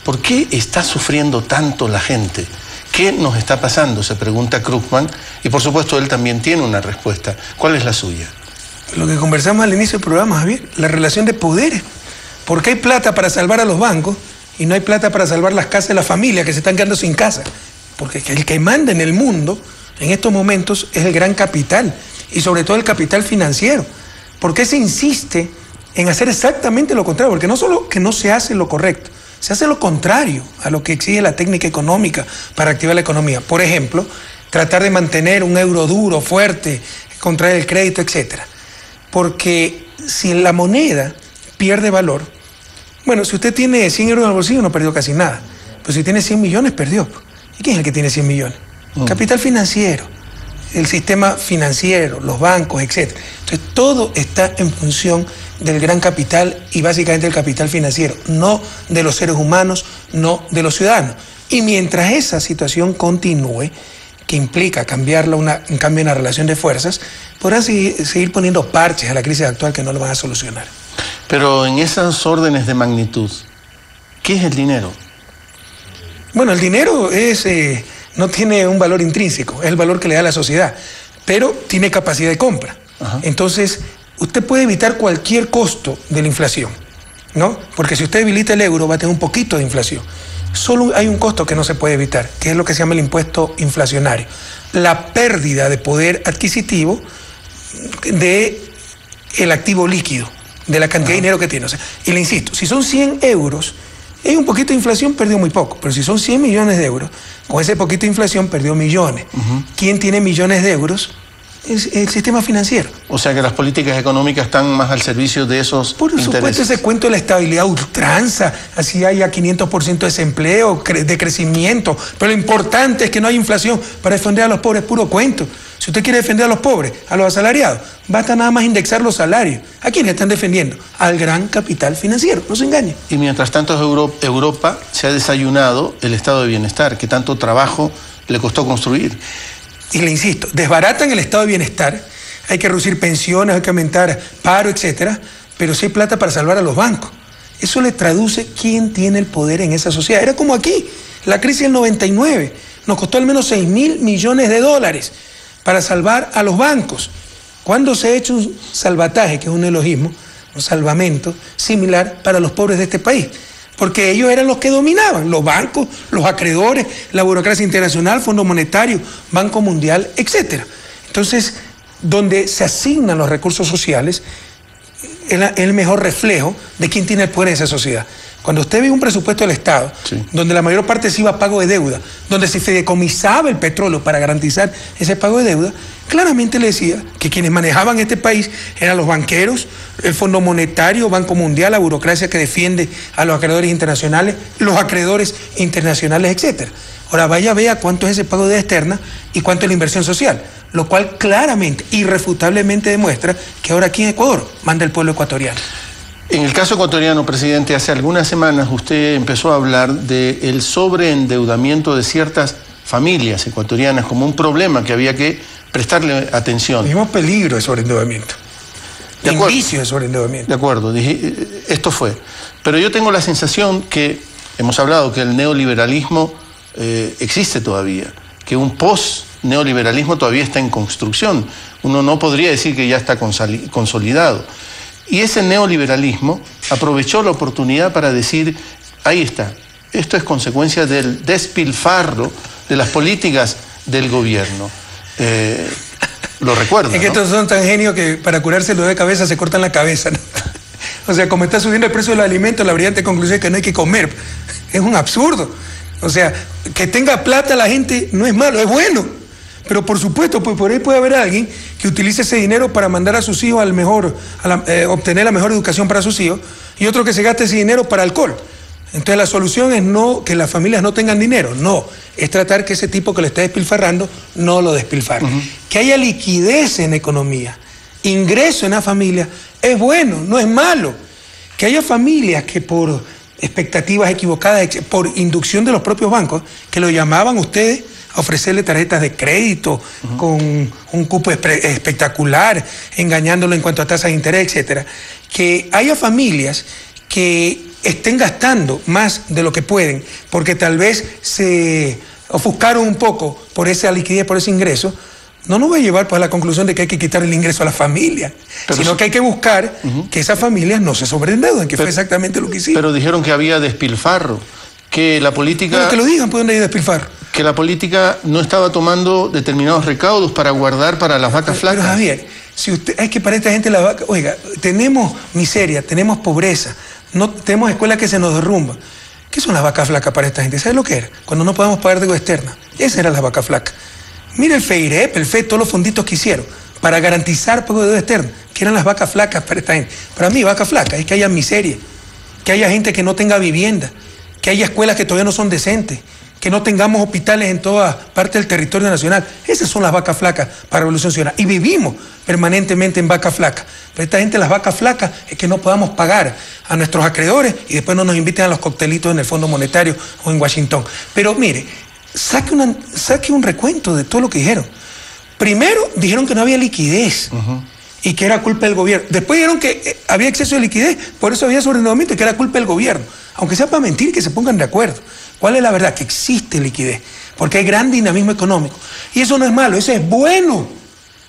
¿Por qué está sufriendo tanto la gente? ¿Qué nos está pasando?, se pregunta Krugman, y por supuesto él también tiene una respuesta. ¿Cuál es la suya? Lo que conversamos al inicio del programa, Javier, la relación de poderes. ¿Por qué hay plata para salvar a los bancos y no hay plata para salvar las casas de la familia que se están quedando sin casa? Porque el que manda en el mundo en estos momentos es el gran capital, y sobre todo el capital financiero. ¿Por qué se insiste en hacer exactamente lo contrario? Porque no solo que no se hace lo correcto, se hace lo contrario a lo que exige la técnica económica para activar la economía. Por ejemplo, tratar de mantener un euro duro, fuerte, contraer el crédito, etc. Porque si la moneda pierde valor, bueno, si usted tiene 100 euros en el bolsillo no perdió casi nada, pero si tiene 100 millones perdió. ¿Y quién es el que tiene 100 millones? Capital financiero, el sistema financiero, los bancos, etc. Entonces todo está en función del gran capital y básicamente del capital financiero, no de los seres humanos, no de los ciudadanos. Y mientras esa situación continúe, que implica un cambio en la relación de fuerzas, podrán seguir poniendo parches a la crisis actual que no lo van a solucionar. Pero en esas órdenes de magnitud, ¿qué es el dinero? Bueno, el dinero es no tiene un valor intrínseco, es el valor que le da la sociedad, pero tiene capacidad de compra. Ajá. Entonces, usted puede evitar cualquier costo de la inflación, ¿no? Porque si usted debilita el euro, va a tener un poquito de inflación. Solo hay un costo que no se puede evitar, que es lo que se llama el impuesto inflacionario. La pérdida de poder adquisitivo del activo líquido, de la cantidad de dinero que tiene. O sea, y le insisto, si son 100 euros, hay un poquito de inflación, perdió muy poco. Pero si son 100 millones de euros, con ese poquito de inflación perdió millones. ¿Quién tiene millones de euros? Es el sistema financiero. O sea que las políticas económicas están más al servicio de esos intereses. Por supuesto, ese cuento de la estabilidad ultranza, así haya 500% de desempleo, de crecimiento, pero lo importante es que no haya inflación para defender a los pobres, puro cuento. Si usted quiere defender a los pobres, a los asalariados, basta nada más indexar los salarios. ¿A quiénes están defendiendo? Al gran capital financiero, no se engañen. Y mientras tanto Europa se ha desayunado el estado de bienestar, que tanto trabajo le costó construir. Y le insisto, desbaratan el estado de bienestar, hay que reducir pensiones, hay que aumentar paro, etcétera, pero sí hay plata para salvar a los bancos. Eso le traduce quién tiene el poder en esa sociedad. Era como aquí, la crisis del 99, nos costó al menos 6.000 millones de dólares para salvar a los bancos. ¿Cuándo se ha hecho un salvataje, que es un neologismo, un salvamento similar para los pobres de este país? Porque ellos eran los que dominaban, los bancos, los acreedores, la burocracia internacional, Fondo Monetario, Banco Mundial, etc. Entonces, donde se asignan los recursos sociales, es el mejor reflejo de quién tiene el poder en esa sociedad. Cuando usted ve un presupuesto del Estado, sí, donde la mayor parte se iba a pago de deuda, donde se fideicomisaba el petróleo para garantizar ese pago de deuda, claramente le decía que quienes manejaban este país eran los banqueros, el Fondo Monetario, Banco Mundial, la burocracia que defiende a los acreedores internacionales, los acreedores internacionales, etc. Ahora vaya, vea cuánto es ese pago de deuda externa y cuánto es la inversión social, lo cual claramente, irrefutablemente demuestra que ahora aquí en Ecuador manda el pueblo ecuatoriano. En el caso ecuatoriano, presidente, hace algunas semanas usted empezó a hablar del sobreendeudamiento de ciertas familias ecuatorianas como un problema que había que prestarle atención. Dijimos peligro de sobreendeudamiento, indicio de sobreendeudamiento. De acuerdo, esto fue. Pero yo tengo la sensación que, hemos hablado que el neoliberalismo existe todavía, que un post-neoliberalismo todavía está en construcción. Uno no podría decir que ya está consolidado. Y ese neoliberalismo aprovechó la oportunidad para decir, ahí está, esto es consecuencia del despilfarro de las políticas del gobierno. Lo recuerdo. Es que estos son tan genios que para curarse el dolor de cabeza se cortan la cabeza, ¿no? O sea, como está subiendo el precio de los alimentos, la brillante conclusión es que no hay que comer. Es un absurdo. O sea, que tenga plata la gente no es malo, es bueno. Pero por supuesto, pues por ahí puede haber alguien que utilice ese dinero para mandar a sus hijos obtener la mejor educación para sus hijos, y otro que se gaste ese dinero para alcohol. Entonces la solución es no que las familias no tengan dinero, no, es tratar que ese tipo que lo está despilfarrando no lo despilfarre. Que haya liquidez en economía, ingreso en la familia, es bueno, no es malo. Que haya familias que por expectativas equivocadas, por inducción de los propios bancos, que lo llamaban ustedes a ofrecerle tarjetas de crédito con un cupo espectacular, engañándolo en cuanto a tasas de interés, etcétera. Que haya familias que estén gastando más de lo que pueden, porque tal vez se ofuscaron un poco por esa liquidez, por ese ingreso, no nos va a llevar pues, a la conclusión de que hay que quitar el ingreso a la familia, sino que hay que buscar que esas familias no se sobreendeuden, que fue exactamente lo que hicieron. Pero dijeron que había despilfarro, que la política... Pero que lo digan, pues, ¿dónde hay despilfarro? Que la política no estaba tomando determinados recaudos para guardar para las vacas flacas. Pero Javier, si usted, es que para esta gente la vaca, oiga, tenemos miseria, tenemos pobreza, no tenemos escuelas que se nos derrumban. ¿Qué son las vacas flacas para esta gente? ¿Sabes lo que era? Cuando no podemos pagar deuda externa. Esas eran las vacas flacas. Mira el FEIREP, el FED, todos los fonditos que hicieron para garantizar pago de deuda externa, que eran las vacas flacas para esta gente. Para mí, vaca flaca es que haya miseria, que haya gente que no tenga vivienda, que haya escuelas que todavía no son decentes, que no tengamos hospitales en toda parte del territorio nacional. Esas son las vacas flacas para Revolución Ciudadana. Y vivimos permanentemente en vacas flacas. Pero esta gente, las vacas flacas, es que no podamos pagar a nuestros acreedores y después no nos inviten a los coctelitos en el Fondo Monetario o en Washington. Pero mire, saque un recuento de todo lo que dijeron. Primero dijeron que no había liquidez y que era culpa del gobierno. Después dijeron que había exceso de liquidez, por eso había sobreendeudamiento y que era culpa del gobierno. Aunque sea para mentir, que se pongan de acuerdo. ¿Cuál es la verdad? Que existe liquidez, porque hay gran dinamismo económico. Y eso no es malo, eso es bueno.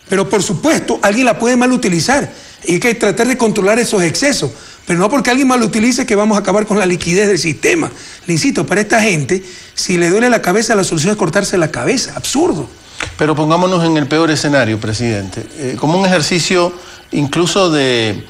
Pero por supuesto, alguien la puede mal utilizar y hay que tratar de controlar esos excesos. Pero no porque alguien mal lo utilice que vamos a acabar con la liquidez del sistema. Le insisto, para esta gente, si le duele la cabeza, la solución es cortarse la cabeza. Absurdo. Pero pongámonos en el peor escenario, presidente. Como un ejercicio incluso de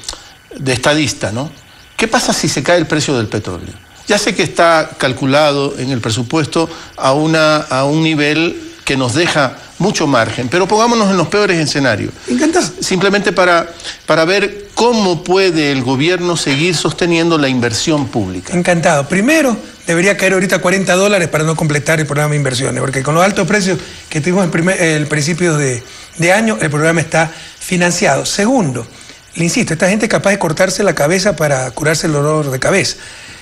estadista, ¿no? ¿Qué pasa si se cae el precio del petróleo? Ya sé que está calculado en el presupuesto a un nivel que nos deja mucho margen, pero pongámonos en los peores escenarios. Encantado. Simplemente para ver cómo puede el gobierno seguir sosteniendo la inversión pública. Encantado. Primero, debería caer ahorita $40 para no completar el programa de inversiones, porque con los altos precios que tuvimos el principio de año, el programa está financiado. Segundo, le insisto, esta gente es capaz de cortarse la cabeza para curarse el dolor de cabeza.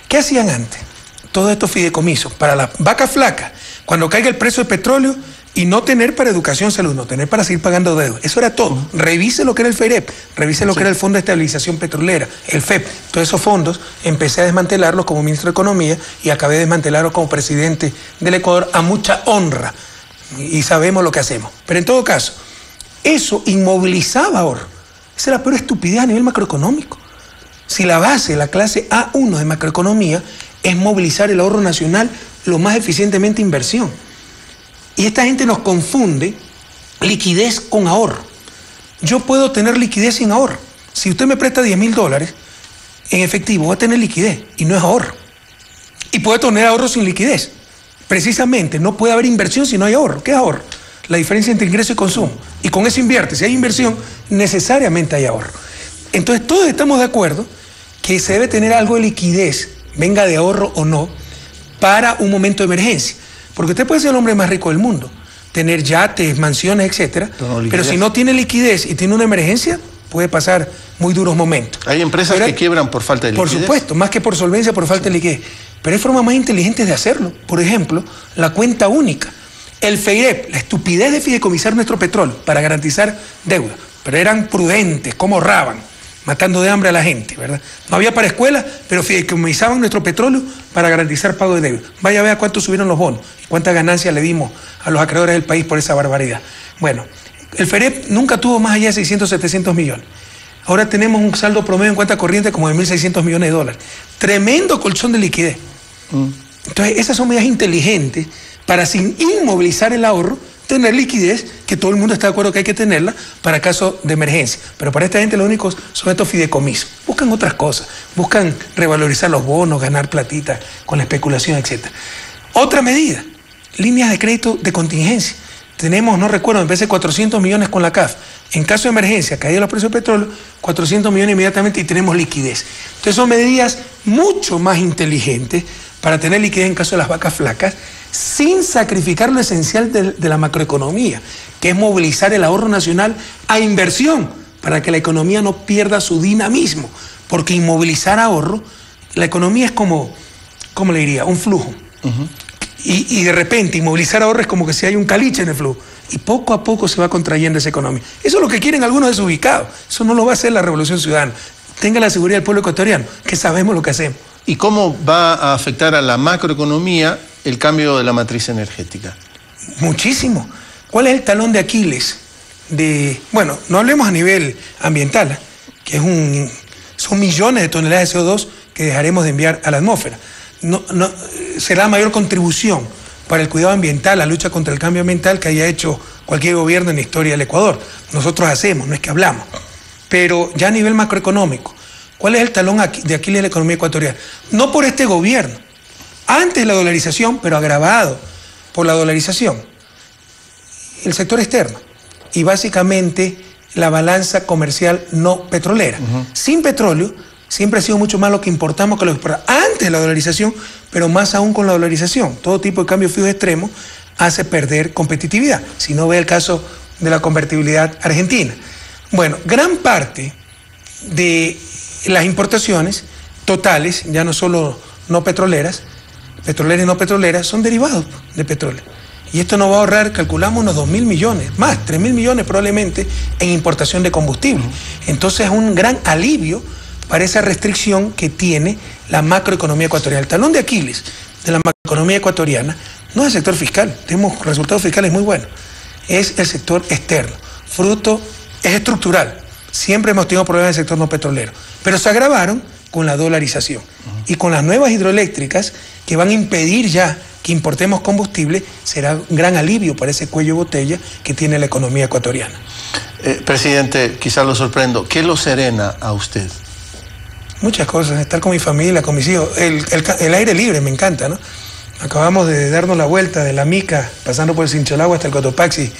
¿Qué hacían antes? Todos estos fideicomisos para las vacas flacas, cuando caiga el precio del petróleo, y no tener para educación, salud, no tener para seguir pagando deudas. Eso era todo. Revise lo que era el FEIREP, revise lo que era el Fondo de Estabilización Petrolera, el FEP. Todos esos fondos empecé a desmantelarlos como ministro de Economía y acabé de desmantelarlos como presidente del Ecuador a mucha honra. Y sabemos lo que hacemos. Pero en todo caso, eso inmovilizaba ahorro. Esa es la peor estupidez a nivel macroeconómico. Si la base, la clase A1 de macroeconomía, es movilizar el ahorro nacional lo más eficientemente inversión. Y esta gente nos confunde liquidez con ahorro. Yo puedo tener liquidez sin ahorro. Si usted me presta $10.000 en efectivo, va a tener liquidez y no es ahorro. Y puede tener ahorro sin liquidez. Precisamente, no puede haber inversión si no hay ahorro. ¿Qué es ahorro? La diferencia entre ingreso y consumo. Y con eso invierte. Si hay inversión, necesariamente hay ahorro. Entonces, todos estamos de acuerdo que se debe tener algo de liquidez, venga de ahorro o no, para un momento de emergencia. Porque usted puede ser el hombre más rico del mundo, tener yates, mansiones, etcétera, pero si no tiene liquidez y tiene una emergencia, puede pasar muy duros momentos. Hay empresas que quiebran por falta de liquidez. Por supuesto, más que por solvencia, por falta de liquidez. Pero hay formas más inteligentes de hacerlo. Por ejemplo, la cuenta única. El FEIREP, la estupidez de fideicomisar nuestro petróleo para garantizar deuda. Pero eran prudentes, cómo ahorraban, matando de hambre a la gente, ¿verdad? No había para escuelas, pero fideicomisaban nuestro petróleo para garantizar pago de deuda. Vaya a ver cuánto subieron los bonos, cuántas ganancias le dimos a los acreedores del país por esa barbaridad. Bueno, el FEIREP nunca tuvo más allá de 600, 700 millones. Ahora tenemos un saldo promedio en cuenta corriente como de $1.600 millones. Tremendo colchón de liquidez. Entonces, esas son medidas inteligentes para, sin inmovilizar el ahorro, tener liquidez, que todo el mundo está de acuerdo que hay que tenerla para caso de emergencia. Pero para esta gente lo único son estos fideicomisos. Buscan otras cosas, buscan revalorizar los bonos, ganar platita con la especulación, etc. Otra medida, líneas de crédito de contingencia. Tenemos, no recuerdo, me parece 400 millones con la CAF. En caso de emergencia, caída los precios del petróleo, 400 millones inmediatamente y tenemos liquidez. Entonces son medidas mucho más inteligentes para tener liquidez en caso de las vacas flacas, sin sacrificar lo esencial de la macroeconomía, que es movilizar el ahorro nacional a inversión, para que la economía no pierda su dinamismo. Porque inmovilizar ahorro, la economía es como, ¿cómo le diría? Un flujo. Y de repente inmovilizar ahorro es como que si hay un caliche en el flujo. Y poco a poco se va contrayendo esa economía. Eso es lo que quieren algunos desubicados. Eso no lo va a hacer la Revolución Ciudadana. Tenga la seguridad del pueblo ecuatoriano, que sabemos lo que hacemos. ¿Y cómo va a afectar a la macroeconomía el cambio de la matriz energética? Muchísimo. ¿Cuál es el talón de Aquiles? Bueno, no hablemos a nivel ambiental, que son millones de toneladas de CO2 que dejaremos de enviar a la atmósfera. Será la mayor contribución para el cuidado ambiental, la lucha contra el cambio ambiental que haya hecho cualquier gobierno en la historia del Ecuador. Nosotros hacemos, no es que hablamos. Pero ya a nivel macroeconómico, ¿cuál es el talón de Aquiles de la economía ecuatoriana? No por este gobierno, antes de la dolarización, pero agravado por la dolarización, el sector externo y básicamente la balanza comercial no petrolera. Sin petróleo, siempre ha sido mucho más lo que importamos que lo que exportamos. Antes de la dolarización, pero más aún con la dolarización. Todo tipo de cambios fijos extremos hace perder competitividad. Si no ve el caso de la convertibilidad argentina. Bueno, gran parte de las importaciones totales, ya no solo no petroleras, petroleras y no petroleras, son derivados de petróleo. Y esto nos va a ahorrar, calculamos, unos 2.000 millones, más, 3.000 millones probablemente en importación de combustible. Entonces es un gran alivio para esa restricción que tiene la macroeconomía ecuatoriana. El talón de Aquiles de la economía ecuatoriana no es el sector fiscal, tenemos resultados fiscales muy buenos, es el sector externo, es estructural. Siempre hemos tenido problemas en el sector no petrolero, pero se agravaron con la dolarización y con las nuevas hidroeléctricas que van a impedir ya que importemos combustible, será un gran alivio para ese cuello de botella que tiene la economía ecuatoriana. Presidente, quizás lo sorprendo, ¿qué lo serena a usted? Muchas cosas, estar con mi familia, con mis hijos, el aire libre me encanta, ¿no? Acabamos de darnos la vuelta de la Mica, pasando por el Sincholagua hasta el Cotopaxi,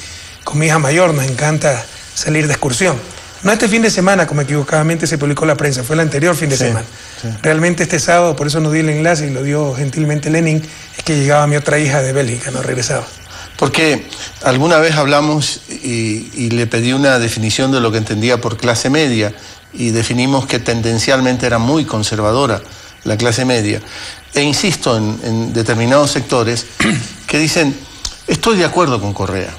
con mi hija mayor, nos encanta salir de excursión. No este fin de semana, como equivocadamente se publicó en la prensa, fue el anterior fin de semana. Sí. Realmente este sábado, por eso no di el enlace y lo dio gentilmente Lenin, es que llegaba mi otra hija de Bélgica, no regresaba. Porque alguna vez hablamos y le pedí una definición de lo que entendía por clase media y definimos que tendencialmente era muy conservadora la clase media. E insisto en determinados sectores que dicen, estoy de acuerdo con Correa.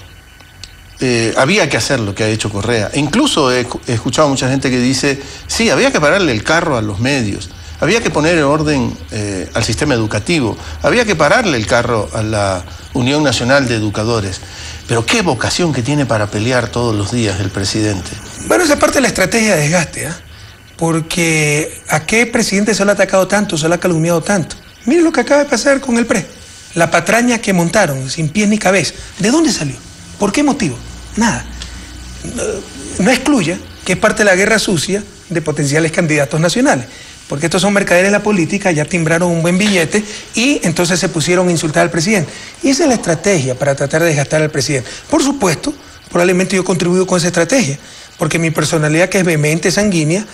Había que hacer lo que ha hecho Correa. E incluso he escuchado a mucha gente que dice, sí, había que pararle el carro a los medios, había que poner en orden al sistema educativo, había que pararle el carro a la Unión Nacional de Educadores. Pero qué vocación que tiene para pelear todos los días el presidente. Bueno, esa parte de la estrategia de desgaste, ¿eh? Porque ¿a qué presidente se lo ha atacado tanto, se lo ha calumniado tanto? Miren lo que acaba de pasar con el PRE. La patraña que montaron, sin pies ni cabeza. ¿De dónde salió? ¿Por qué motivo? Nada. No excluya que es parte de la guerra sucia de potenciales candidatos nacionales. Porque estos son mercaderes de la política, ya timbraron un buen billete y entonces se pusieron a insultar al presidente. Y esa es la estrategia para tratar de desgastar al presidente. Por supuesto, probablemente yo he contribuido con esa estrategia, porque mi personalidad, que es vehemente, sanguínea,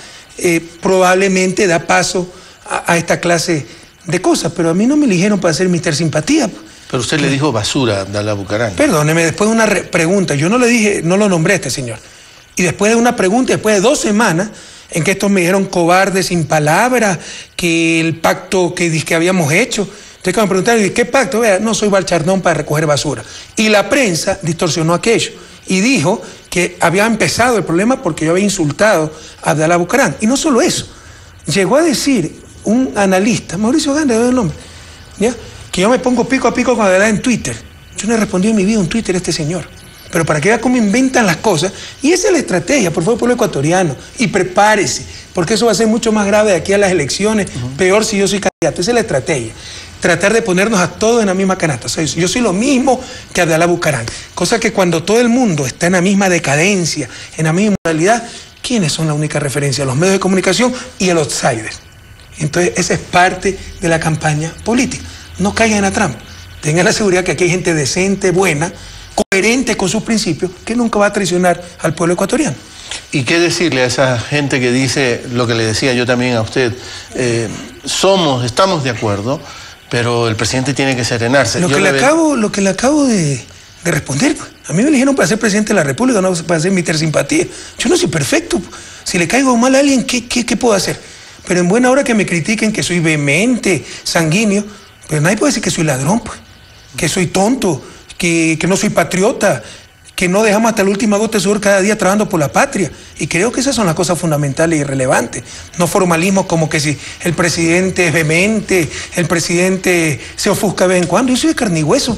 probablemente da paso a esta clase de cosas, pero a mí no me eligieron para ser Mr. Simpatía. Pero usted le dijo basura a Abdalá Bucaram. Perdóneme, después de una pregunta, yo no le dije, no lo nombré a este señor, y después de una pregunta, después de 2 semanas, en que estos me dijeron cobardes sin palabras, que el pacto que habíamos hecho. Entonces cuando me preguntaron, ¿qué pacto? Vea, no soy Balchardón para recoger basura. Y la prensa distorsionó aquello y dijo que había empezado el problema porque yo había insultado a Abdalá Bucaram. Y no solo eso, llegó a decir un analista, Mauricio Ganda, de el nombre, ¿ya?, que yo me pongo pico a pico con Abdalá en Twitter. Yo no he respondido en mi vida un Twitter a este señor. Pero para que vea cómo inventan las cosas, y esa es la estrategia, por favor, pueblo ecuatoriano, y prepárese, porque eso va a ser mucho más grave de aquí a las elecciones, peor si yo soy candidato. Esa es la estrategia, tratar de ponernos a todos en la misma canasta. O sea, yo soy lo mismo que Abdalá Bucaram, cosa que cuando todo el mundo está en la misma decadencia, en la misma modalidad, ¿quiénes son la única referencia? Los medios de comunicación y el outsider. Entonces, esa es parte de la campaña política. No caigan en la trampa, tengan la seguridad que aquí hay gente decente, buena, coherente con sus principios, que nunca va a traicionar al pueblo ecuatoriano. ¿Y qué decirle a esa gente que dice lo que le decía yo también a usted? Estamos de acuerdo, pero el presidente tiene que serenarse. Lo que le acabo de responder, pues. A mí me eligieron para ser presidente de la República, no para ser Mr. Simpatía. Yo no soy perfecto. Si le caigo mal a alguien, ¿qué puedo hacer? Pero en buena hora que me critiquen que soy vehemente, sanguíneo, pero nadie puede decir que soy ladrón, pues, que soy tonto, que no soy patriota, que no dejamos hasta la última gota de sudor cada día trabajando por la patria. Y creo que esas son las cosas fundamentales y relevantes. No formalismos como que si el presidente es vehemente, el presidente se ofusca de vez en cuando. Yo soy de carne y hueso.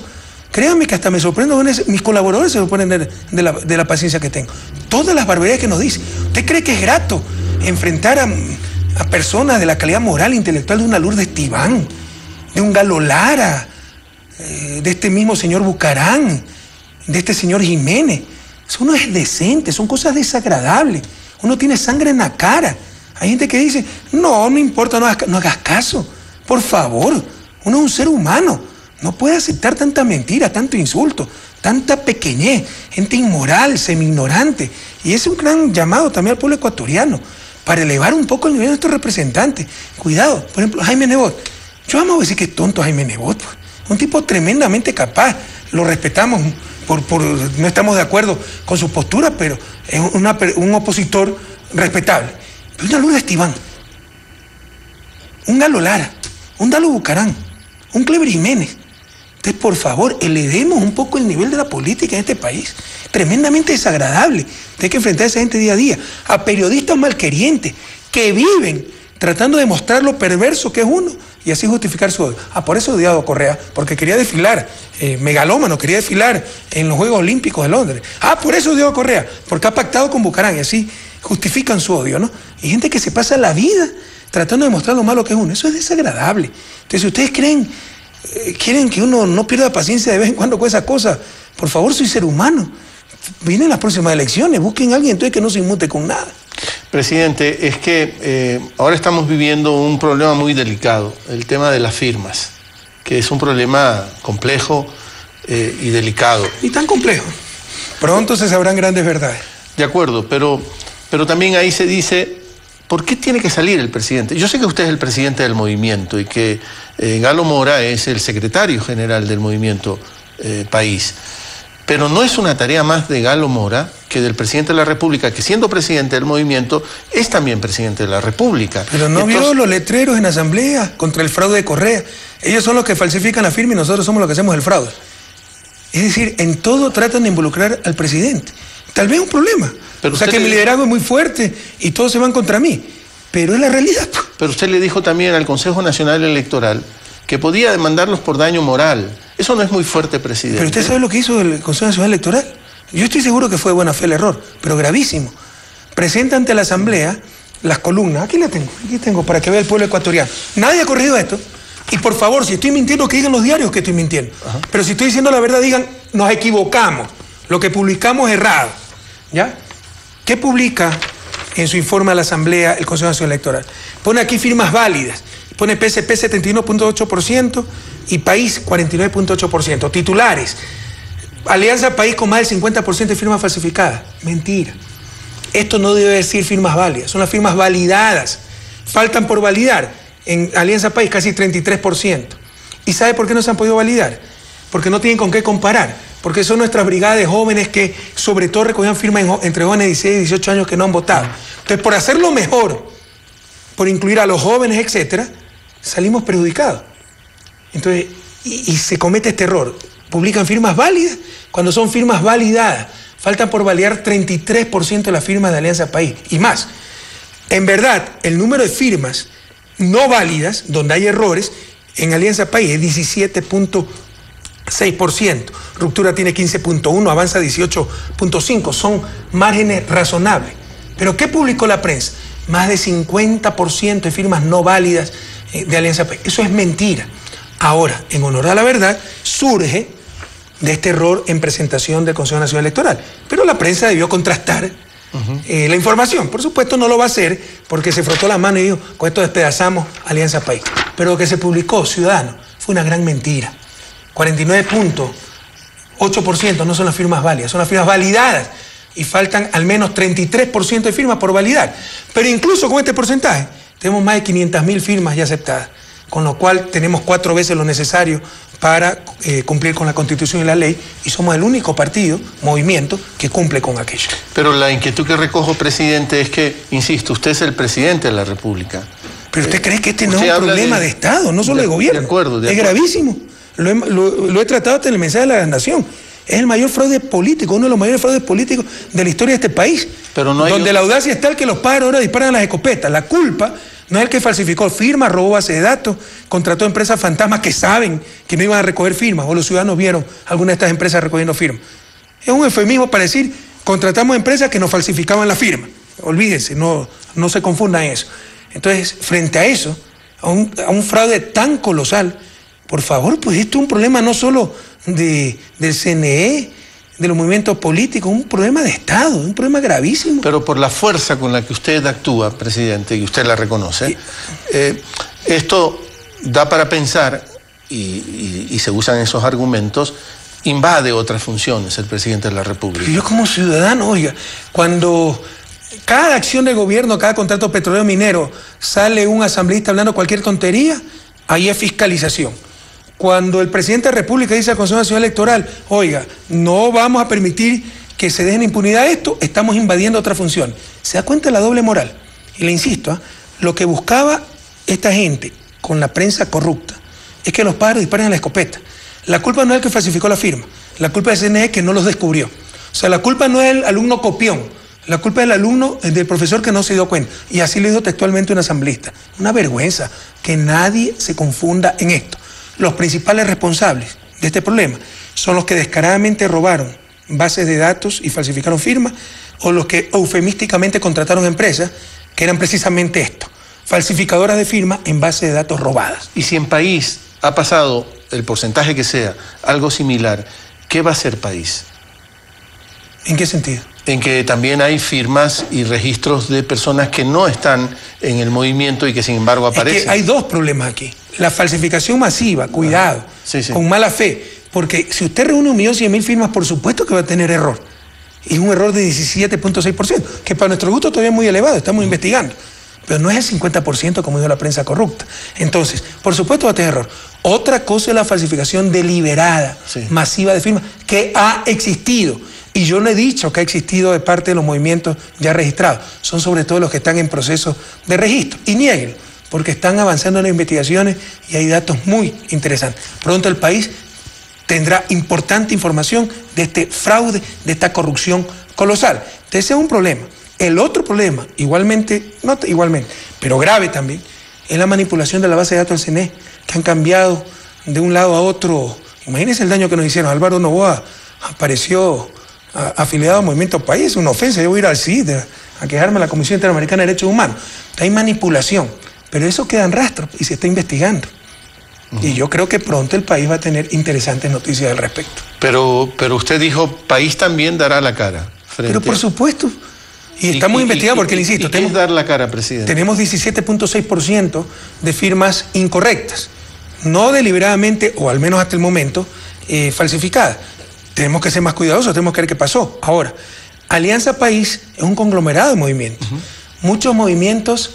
Créanme que hasta me sorprendo, mis colaboradores se sorprenden de la paciencia que tengo. Todas las barbaridades que nos dicen. ¿Usted cree que es grato enfrentar a personas de la calidad moral e intelectual de una Lourdes Tibán, de un Galo Lara, de este mismo señor Bucaram, de este señor Jiménez? Eso no es decente, son cosas desagradables. Uno tiene sangre en la cara. Hay gente que dice, no importa, no hagas caso. Por favor, uno es un ser humano. No puede aceptar tanta mentira, tanto insulto, tanta pequeñez, gente inmoral, semi-ignorante. Y es un gran llamado también al pueblo ecuatoriano para elevar un poco el nivel de nuestros representantes. Cuidado, por ejemplo, Jaime Nebot. Yo vamos a decir que es tonto Jaime Nebot, pues. Un tipo tremendamente capaz, lo respetamos, no estamos de acuerdo con su postura, pero es un opositor respetable. Pero una Lourdes Tibán, un Galo Lara, un Dalo Bucaram, un Cleber Jiménez. Entonces, por favor, elevemos un poco el nivel de la política en este país. Tremendamente desagradable. Hay que enfrentar a esa gente día a día, a periodistas malquerientes que viven tratando de mostrar lo perverso que es uno y así justificar su odio. Por eso odiado a Correa, porque quería desfilar, megalómano, quería desfilar en los Juegos Olímpicos de Londres. Por eso odiado a Correa, porque ha pactado con Bucaram y así justifican su odio, ¿no? Y gente que se pasa la vida tratando de mostrar lo malo que es uno. Eso es desagradable. Entonces, si ustedes quieren que uno no pierda paciencia de vez en cuando con esas cosas, por favor, soy ser humano. Vienen las próximas elecciones, busquen a alguien entonces que no se inmute con nada. Presidente, es que ahora estamos viviendo un problema muy delicado, el tema de las firmas, que es un problema complejo y delicado. Y tan complejo. Pronto se sabrán grandes verdades. De acuerdo, pero también ahí se dice, ¿por qué tiene que salir el presidente? Yo sé que usted es el presidente del movimiento y que Galo Mora es el secretario general del movimiento País. Pero no es una tarea más de Galo Mora que del presidente de la República, que siendo presidente del movimiento, es también presidente de la República. Pero no vio los letreros en la asamblea contra el fraude de Correa. Ellos son los que falsifican la firma y nosotros somos los que hacemos el fraude. Es decir, en todo tratan de involucrar al presidente. Tal vez es un problema. Pero o sea que mi liderazgo es muy fuerte y todos se van contra mí. Pero es la realidad. Pero usted le dijo también al Consejo Nacional Electoral que podía demandarlos por daño moral. Eso no es muy fuerte, presidente. Pero usted sabe lo que hizo el Consejo Nacional Electoral. Yo estoy seguro que fue de buena fe el error, pero gravísimo. Presenta ante la Asamblea las columnas. Aquí tengo, para que vea el pueblo ecuatoriano. Nadie ha corregido esto. Y por favor, si estoy mintiendo, que digan los diarios que estoy mintiendo. Ajá. Pero si estoy diciendo la verdad, digan, nos equivocamos. Lo que publicamos es errado. ¿Ya? ¿Qué publica en su informe a la Asamblea el Consejo Nacional Electoral? Pone aquí firmas válidas. Pone PSP 71.8% y País 49.8%. Titulares. Alianza País con más del 50% de firmas falsificadas. Mentira. Esto no debe decir firmas válidas. Son las firmas validadas. Faltan por validar. En Alianza País casi 33%. ¿Y sabe por qué no se han podido validar? Porque no tienen con qué comparar. Porque son nuestras brigadas de jóvenes que sobre todo recogían firmas entre jóvenes de 16 y 18 años que no han votado. Entonces, por hacerlo mejor, por incluir a los jóvenes, etcétera, salimos perjudicados. Entonces, y se comete este error. Publican firmas válidas cuando son firmas validadas. Faltan por validar 33% de las firmas de Alianza País y más. En verdad, el número de firmas no válidas, donde hay errores, en Alianza País es 17.6%. Ruptura tiene 15.1%, Avanza 18.5%. Son márgenes razonables. ¿Pero qué publicó la prensa? Más de 50% de firmas no válidas de Alianza País. Eso es mentira. Ahora, en honor a la verdad, surge de este error en presentación del Consejo Nacional Electoral. Pero la prensa debió contrastar la información. Por supuesto no lo va a hacer porque se frotó la mano y dijo, con esto despedazamos Alianza País. Pero lo que se publicó, Ciudadano, fue una gran mentira. 49.8% no son las firmas válidas, son las firmas validadas. Y faltan al menos 33% de firmas por validar. Pero incluso con este porcentaje, tenemos más de 500.000 firmas ya aceptadas. Con lo cual tenemos 4 veces lo necesario para cumplir con la Constitución y la ley, y somos el único partido, movimiento, que cumple con aquello. Pero la inquietud que recojo, presidente, es que, insisto, usted es el presidente de la República. Pero usted cree que este no es un problema de Estado, no solo de gobierno. De acuerdo. Es gravísimo. Lo he tratado hasta en el mensaje de la Nación. Es el mayor fraude político, uno de los mayores fraudes políticos de la historia de este país. Pero no hay donde la audacia es tal que los padres ahora disparan a las escopetas. La culpa no es el que falsificó firmas, robó base de datos, contrató empresas fantasmas que saben que no iban a recoger firmas, o los ciudadanos vieron alguna de estas empresas recogiendo firmas. Es un eufemismo para decir, contratamos empresas que nos falsificaban la firma. Olvídense, no se confundan eso. Entonces, frente a eso, a un fraude tan colosal, por favor, pues esto es un problema no solo del CNE, de los movimientos políticos, un problema de Estado, un problema gravísimo. Pero por la fuerza con la que usted actúa, presidente, y usted la reconoce, esto da para pensar, y se usan esos argumentos, invade otras funciones el presidente de la República. Yo como ciudadano, oiga, cuando cada acción de gobierno, cada contrato petrolero minero, sale un asambleísta hablando cualquier tontería, ahí es fiscalización. Cuando el presidente de la República dice al Consejo Nacional Electoral, oiga, no vamos a permitir que se deje en impunidad esto, estamos invadiendo otra función. ¿Se da cuenta de la doble moral? Y le insisto, lo que buscaba esta gente con la prensa corrupta es que los padres disparen a la escopeta. La culpa no es el que falsificó la firma, la culpa del CNE es que no los descubrió. O sea, la culpa no es el alumno copión, La culpa del alumno, del profesor que no se dio cuenta. Y así lo dijo textualmente un asambleísta. Una vergüenza que nadie se confunda en esto. Los principales responsables de este problema son los que descaradamente robaron bases de datos y falsificaron firmas, o los que eufemísticamente contrataron empresas que eran precisamente esto, falsificadoras de firmas en bases de datos robadas. Y si en país ha pasado el porcentaje que sea, algo similar, ¿qué va a ser país? ¿En qué sentido? En que también hay firmas y registros de personas que no están en el movimiento y que sin embargo aparecen. Es que hay dos problemas aquí. La falsificación masiva, cuidado, con mala fe, porque si usted reúne 1.100.000 firmas, por supuesto que va a tener error. Y es un error de 17.6%, que para nuestro gusto todavía es muy elevado, estamos investigando. Pero no es el 50% como dijo la prensa corrupta. Entonces, por supuesto va a tener error. Otra cosa es la falsificación deliberada, masiva de firmas, que ha existido. Y yo no he dicho que ha existido de parte de los movimientos ya registrados. Son sobre todo los que están en proceso de registro. Y nieguen, porque están avanzando en las investigaciones y hay datos muy interesantes. Pronto el país tendrá importante información de este fraude, de esta corrupción colosal. Entonces ese es un problema. El otro problema, pero grave también, es la manipulación de la base de datos del CNE, que han cambiado de un lado a otro. Imagínense el daño que nos hicieron. Álvaro Noboa apareció afiliado al Movimiento País, es una ofensa. Yo voy a ir al CID a quejarme a la Comisión Interamericana de Derechos Humanos. Hay manipulación, pero eso queda en rastro y se está investigando. Y yo creo que pronto el país va a tener interesantes noticias al respecto. Pero usted dijo, país también dará la cara. Pero por supuesto. Y estamos investigando porque, le insisto, ¿qué es dar la cara, presidente? Tenemos 17.6% de firmas incorrectas, no deliberadamente, o al menos hasta el momento, falsificadas. Tenemos que ser más cuidadosos, tenemos que ver qué pasó. Ahora, Alianza País es un conglomerado de movimientos. Muchos movimientos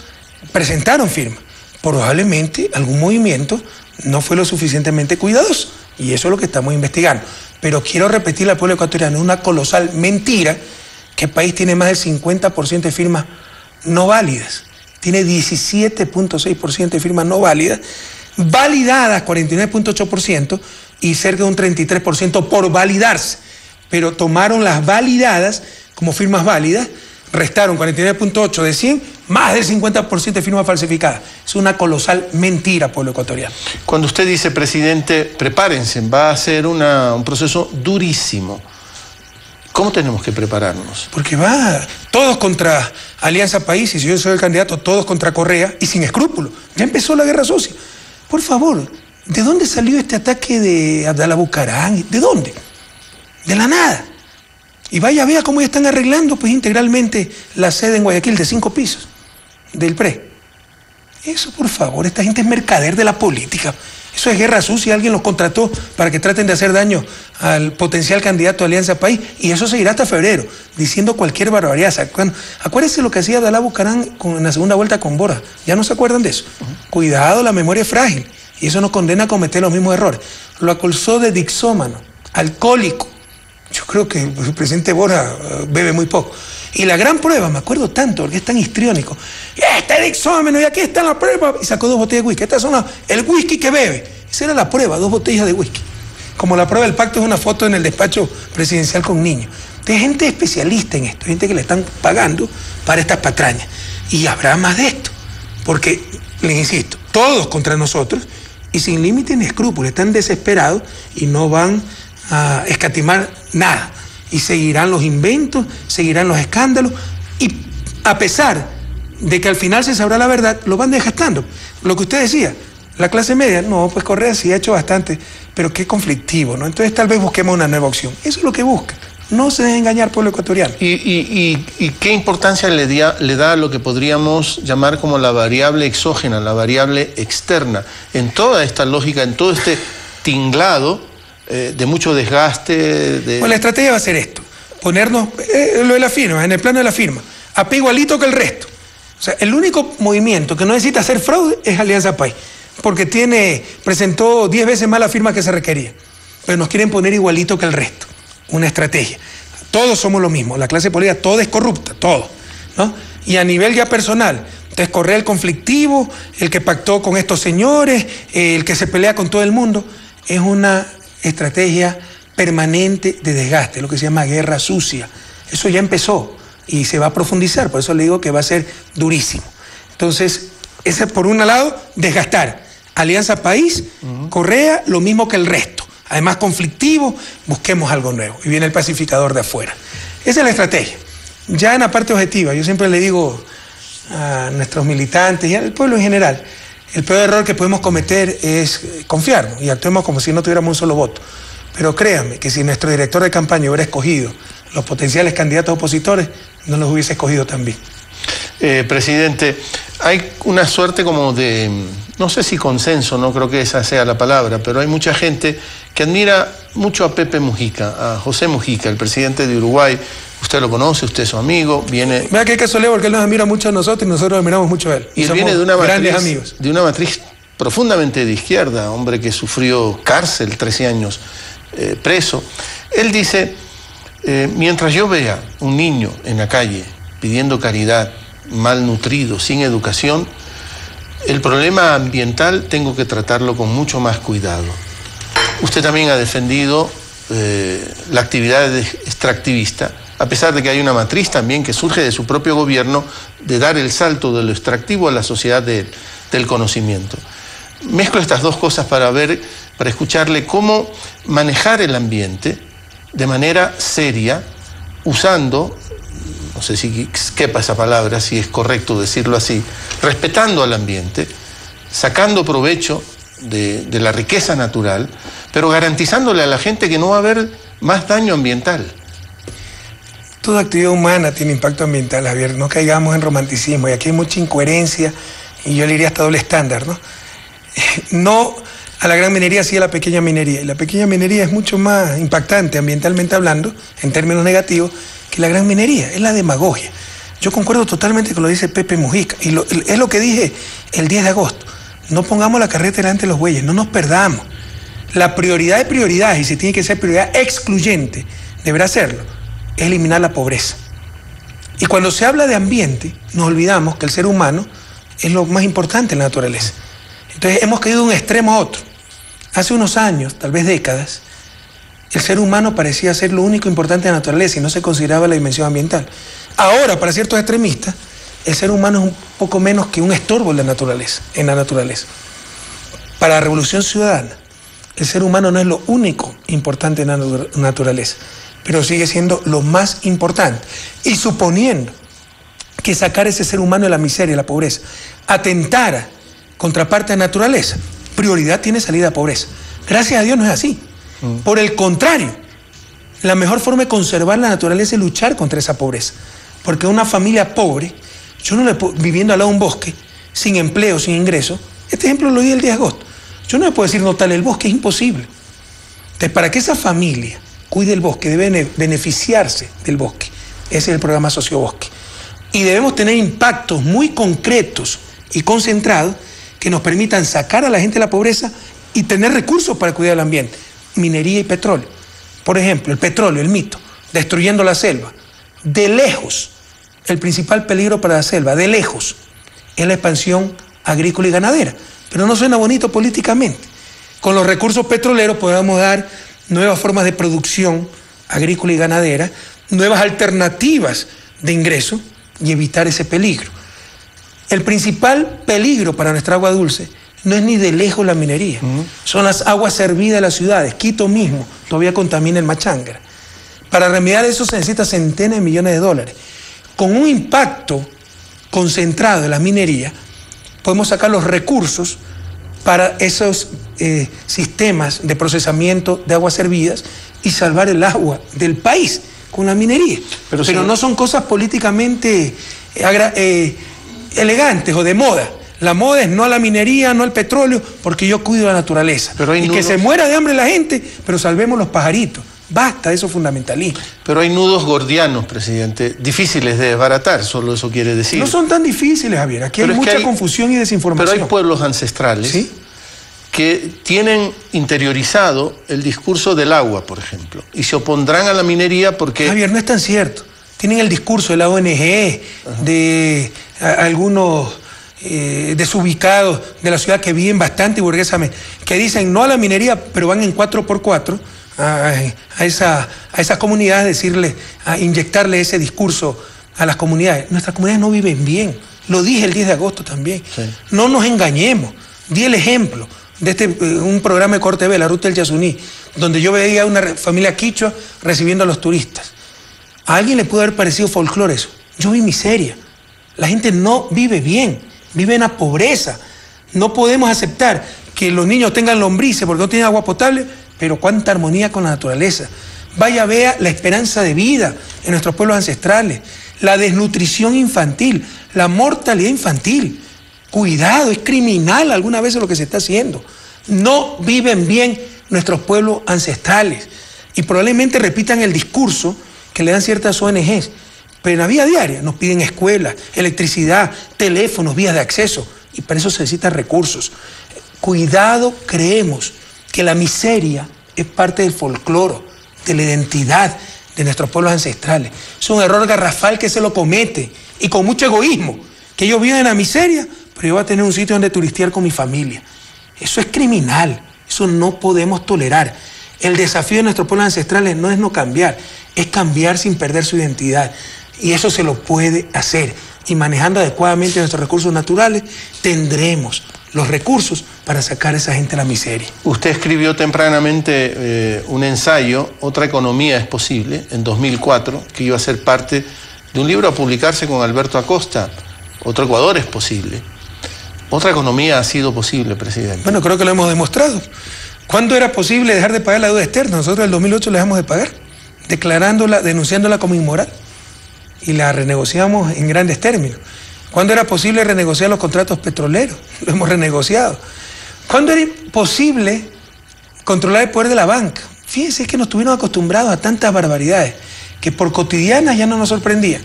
presentaron firmas. Probablemente algún movimiento no fue lo suficientemente cuidadoso, y eso es lo que estamos investigando. Pero quiero repetirle al pueblo ecuatoriano, es una colosal mentira que el país tiene más del 50% de firmas no válidas. Tiene 17.6% de firmas no válidas, validadas 49.8% y cerca de un 33% por validarse. Pero tomaron las validadas como firmas válidas, restaron 49.8 de 100, más del 50% de firmas falsificadas. Es una colosal mentira, pueblo ecuatoriano. Cuando usted dice, presidente, prepárense, va a ser un proceso durísimo. ¿Cómo tenemos que prepararnos? Porque va todos contra Alianza País, y si yo soy el candidato, todos contra Correa, y sin escrúpulos. Ya empezó la guerra sucia. Por favor, ¿de dónde salió este ataque de Abdalá Bucaram? ¿De dónde? De la nada. Y vaya, vea cómo ya están arreglando pues integralmente la sede en Guayaquil de 5 pisos del PRE. Eso, por favor, esta gente es mercader de la política. Eso es guerra sucia, alguien los contrató para que traten de hacer daño al potencial candidato de Alianza País, y eso seguirá hasta febrero, diciendo cualquier barbaridad. Acuérdense lo que hacía Abdalá Bucaram en la segunda vuelta con Borja. ¿Ya no se acuerdan de eso? Cuidado, la memoria es frágil, y eso nos condena a cometer los mismos errores. Lo acusó de dixómano, alcohólico. Yo creo que el presidente Borja bebe muy poco. Y la gran prueba, me acuerdo tanto, porque es tan histriónico. Este dixómeno, y aquí está la prueba. Y sacó 2 botellas de whisky. Estas son el whisky que bebe. Esa era la prueba, 2 botellas de whisky. Como la prueba del pacto es una foto en el despacho presidencial con niños. Hay gente especialista en esto, gente que le están pagando para estas patrañas. Y habrá más de esto. Porque, les insisto, todos contra nosotros y sin límite ni escrúpulos. Están desesperados y no van a escatimar nada. Y seguirán los inventos, seguirán los escándalos, y a pesar de que al final se sabrá la verdad, lo van desgastando. Lo que usted decía, la clase media, no, pues Correa sí ha hecho bastante, pero qué conflictivo, ¿no? Entonces tal vez busquemos una nueva opción. Eso es lo que busca. No se deje engañar, pueblo ecuatoriano. ¿Y qué importancia le da a lo que podríamos llamar como la variable exógena, la variable externa, en toda esta lógica, en todo este tinglado de mucho desgaste? Bueno, la estrategia va a ser esto, ponernos, lo de la firma, en el plano de la firma, AP igualito que el resto. O sea, el único movimiento que no necesita hacer fraude es Alianza País, porque presentó 10 veces más la firma que se requería, pero nos quieren poner igualito que el resto. Una estrategia. Todos somos lo mismo, la clase política toda es corrupta, todo, ¿no? Y a nivel ya personal, entonces Correa el conflictivo, el que pactó con estos señores, el que se pelea con todo el mundo, es una estrategia permanente de desgaste, lo que se llama guerra sucia. Eso ya empezó y se va a profundizar, por eso le digo que va a ser durísimo. Entonces, ese por un lado, desgastar. Alianza País, Correa, lo mismo que el resto. Además conflictivo, busquemos algo nuevo. Y viene el pacificador de afuera. Esa es la estrategia. Ya en la parte objetiva, yo siempre le digo a nuestros militantes y al pueblo en general, el peor error que podemos cometer es confiarnos y actuemos como si no tuviéramos un solo voto. Pero créanme que si nuestro director de campaña hubiera escogido los potenciales candidatos opositores, no los hubiese escogido también. Presidente, hay una suerte como de, no sé si consenso, no creo que esa sea la palabra, pero hay mucha gente que admira mucho a Pepe Mujica, a José Mujica, el presidente de Uruguay. Usted lo conoce, usted es su amigo, viene... Vea que casualidad, porque él nos admira mucho a nosotros y nosotros admiramos mucho a él. Y él viene de una matriz profundamente de izquierda, hombre que sufrió cárcel, 13 años preso. Él dice, mientras yo vea un niño en la calle pidiendo caridad, malnutrido, sin educación, el problema ambiental tengo que tratarlo con mucho más cuidado. Usted también ha defendido la actividad extractivista, a pesar de que hay una matriz también que surge de su propio gobierno de dar el salto de lo extractivo a la sociedad del conocimiento. Mezclo estas dos cosas para escucharle cómo manejar el ambiente de manera seria, usando, no sé si quepa esa palabra, si es correcto decirlo así, respetando al ambiente, sacando provecho de la riqueza natural, pero garantizándole a la gente que no va a haber más daño ambiental. Toda actividad humana tiene impacto ambiental, Javier, no caigamos en romanticismo, y aquí hay mucha incoherencia, y yo le diría hasta doble estándar, ¿no? No a la gran minería, sí a la pequeña minería, y la pequeña minería es mucho más impactante ambientalmente hablando, en términos negativos, que la gran minería, es la demagogia. Yo concuerdo totalmente con lo que dice Pepe Mujica, y es lo que dije el 10 de agosto, no pongamos la carreta delante de los bueyes, no nos perdamos. La prioridad de prioridades, y si tiene que ser prioridad excluyente, deberá serlo, es eliminar la pobreza. Y cuando se habla de ambiente, nos olvidamos que el ser humano es lo más importante en la naturaleza. Entonces hemos caído de un extremo a otro. Hace unos años, tal vez décadas, el ser humano parecía ser lo único importante de la naturaleza y no se consideraba la dimensión ambiental. Ahora, para ciertos extremistas, el ser humano es un poco menos que un estorbo en la naturaleza. Para la Revolución Ciudadana, el ser humano no es lo único importante en la naturaleza, pero sigue siendo lo más importante. Y suponiendo que sacar ese ser humano de la miseria y la pobreza atentara contra parte de la naturaleza, prioridad tiene salida a pobreza. Gracias a Dios no es así. Por el contrario, la mejor forma de conservar la naturaleza es luchar contra esa pobreza. Porque una familia pobre, yo no le puedo, viviendo al lado de un bosque, sin empleo, sin ingreso, este ejemplo lo di el 10 de agosto, yo no le puedo decir no tal el bosque, es imposible. Entonces, para que esa familia cuide el bosque, debe beneficiarse del bosque. Ese es el programa Sociobosque. Y debemos tener impactos muy concretos y concentrados que nos permitan sacar a la gente de la pobreza y tener recursos para cuidar el ambiente. Minería y petróleo. Por ejemplo, el petróleo, el mito, destruyendo la selva. De lejos, el principal peligro para la selva, de lejos, es la expansión agrícola y ganadera. Pero no suena bonito políticamente. Con los recursos petroleros podemos dar nuevas formas de producción agrícola y ganadera, nuevas alternativas de ingreso y evitar ese peligro. El principal peligro para nuestra agua dulce no es ni de lejos la minería, son las aguas servidas de las ciudades. Quito mismo todavía contamina el Machangra. Para remediar eso se necesita centenas de millones de dólares. Con un impacto concentrado de la minería, podemos sacar los recursos para esos sistemas de procesamiento de aguas servidas y salvar el agua del país con la minería. Pero no son cosas políticamente elegantes o de moda. La moda es no a la minería, no al petróleo, porque yo cuido la naturaleza. Que se muera de hambre la gente, pero salvemos los pajaritos. Basta de esos fundamentalismos. Pero hay nudos gordianos, presidente, difíciles de desbaratar, solo eso quiere decir. No son tan difíciles, Javier. Aquí hay mucha confusión y desinformación. Pero hay pueblos ancestrales, ¿sí?, que tienen interiorizado el discurso del agua, por ejemplo, y se opondrán a la minería porque... Javier, no es tan cierto. Tienen el discurso de la ONG, de algunos desubicados de la ciudad que viven bastante burguesamente, que dicen no a la minería, pero van en 4x4 a esa comunidad a inyectarle ese discurso a las comunidades. Nuestras comunidades no viven bien. Lo dije el 10 de agosto también. Sí. No nos engañemos. Di el ejemplo de un programa de Corte B, La Ruta del Yasuní, donde yo veía a una familia quichua recibiendo a los turistas. ¿A alguien le pudo haber parecido folclore eso? Yo vi miseria. La gente no vive bien, vive en la pobreza. No podemos aceptar que los niños tengan lombrices porque no tienen agua potable, pero cuánta armonía con la naturaleza. Vaya, vea la esperanza de vida en nuestros pueblos ancestrales, la desnutrición infantil, la mortalidad infantil. Cuidado, es criminal alguna vez lo que se está haciendo. No viven bien nuestros pueblos ancestrales y probablemente repitan el discurso que le dan ciertas ONGs, pero en la vida diaria nos piden escuelas, electricidad, teléfonos, vías de acceso, y para eso se necesitan recursos. Cuidado, creemos que la miseria es parte del folclore, de la identidad de nuestros pueblos ancestrales. Es un error garrafal que se lo comete y con mucho egoísmo, que ellos viven en la miseria, pero yo voy a tener un sitio donde turistear con mi familia. Eso es criminal, eso no podemos tolerar. El desafío de nuestros pueblos ancestrales no es no cambiar, es cambiar sin perder su identidad. Y eso se lo puede hacer. Y manejando adecuadamente nuestros recursos naturales, tendremos los recursos para sacar a esa gente de la miseria. Usted escribió tempranamente un ensayo, Otra economía es posible, en 2004, que iba a ser parte de un libro a publicarse con Alberto Acosta, Otro Ecuador es posible. Otra economía ha sido posible, presidente. Bueno, creo que lo hemos demostrado. ¿Cuándo era posible dejar de pagar la deuda externa? Nosotros en el 2008 la dejamos de pagar, declarándola, denunciándola como inmoral, y la renegociamos en grandes términos. ¿Cuándo era posible renegociar los contratos petroleros? Lo hemos renegociado. ¿Cuándo era posible controlar el poder de la banca? Fíjense que nos tuvieron acostumbrados a tantas barbaridades que por cotidianas ya no nos sorprendían.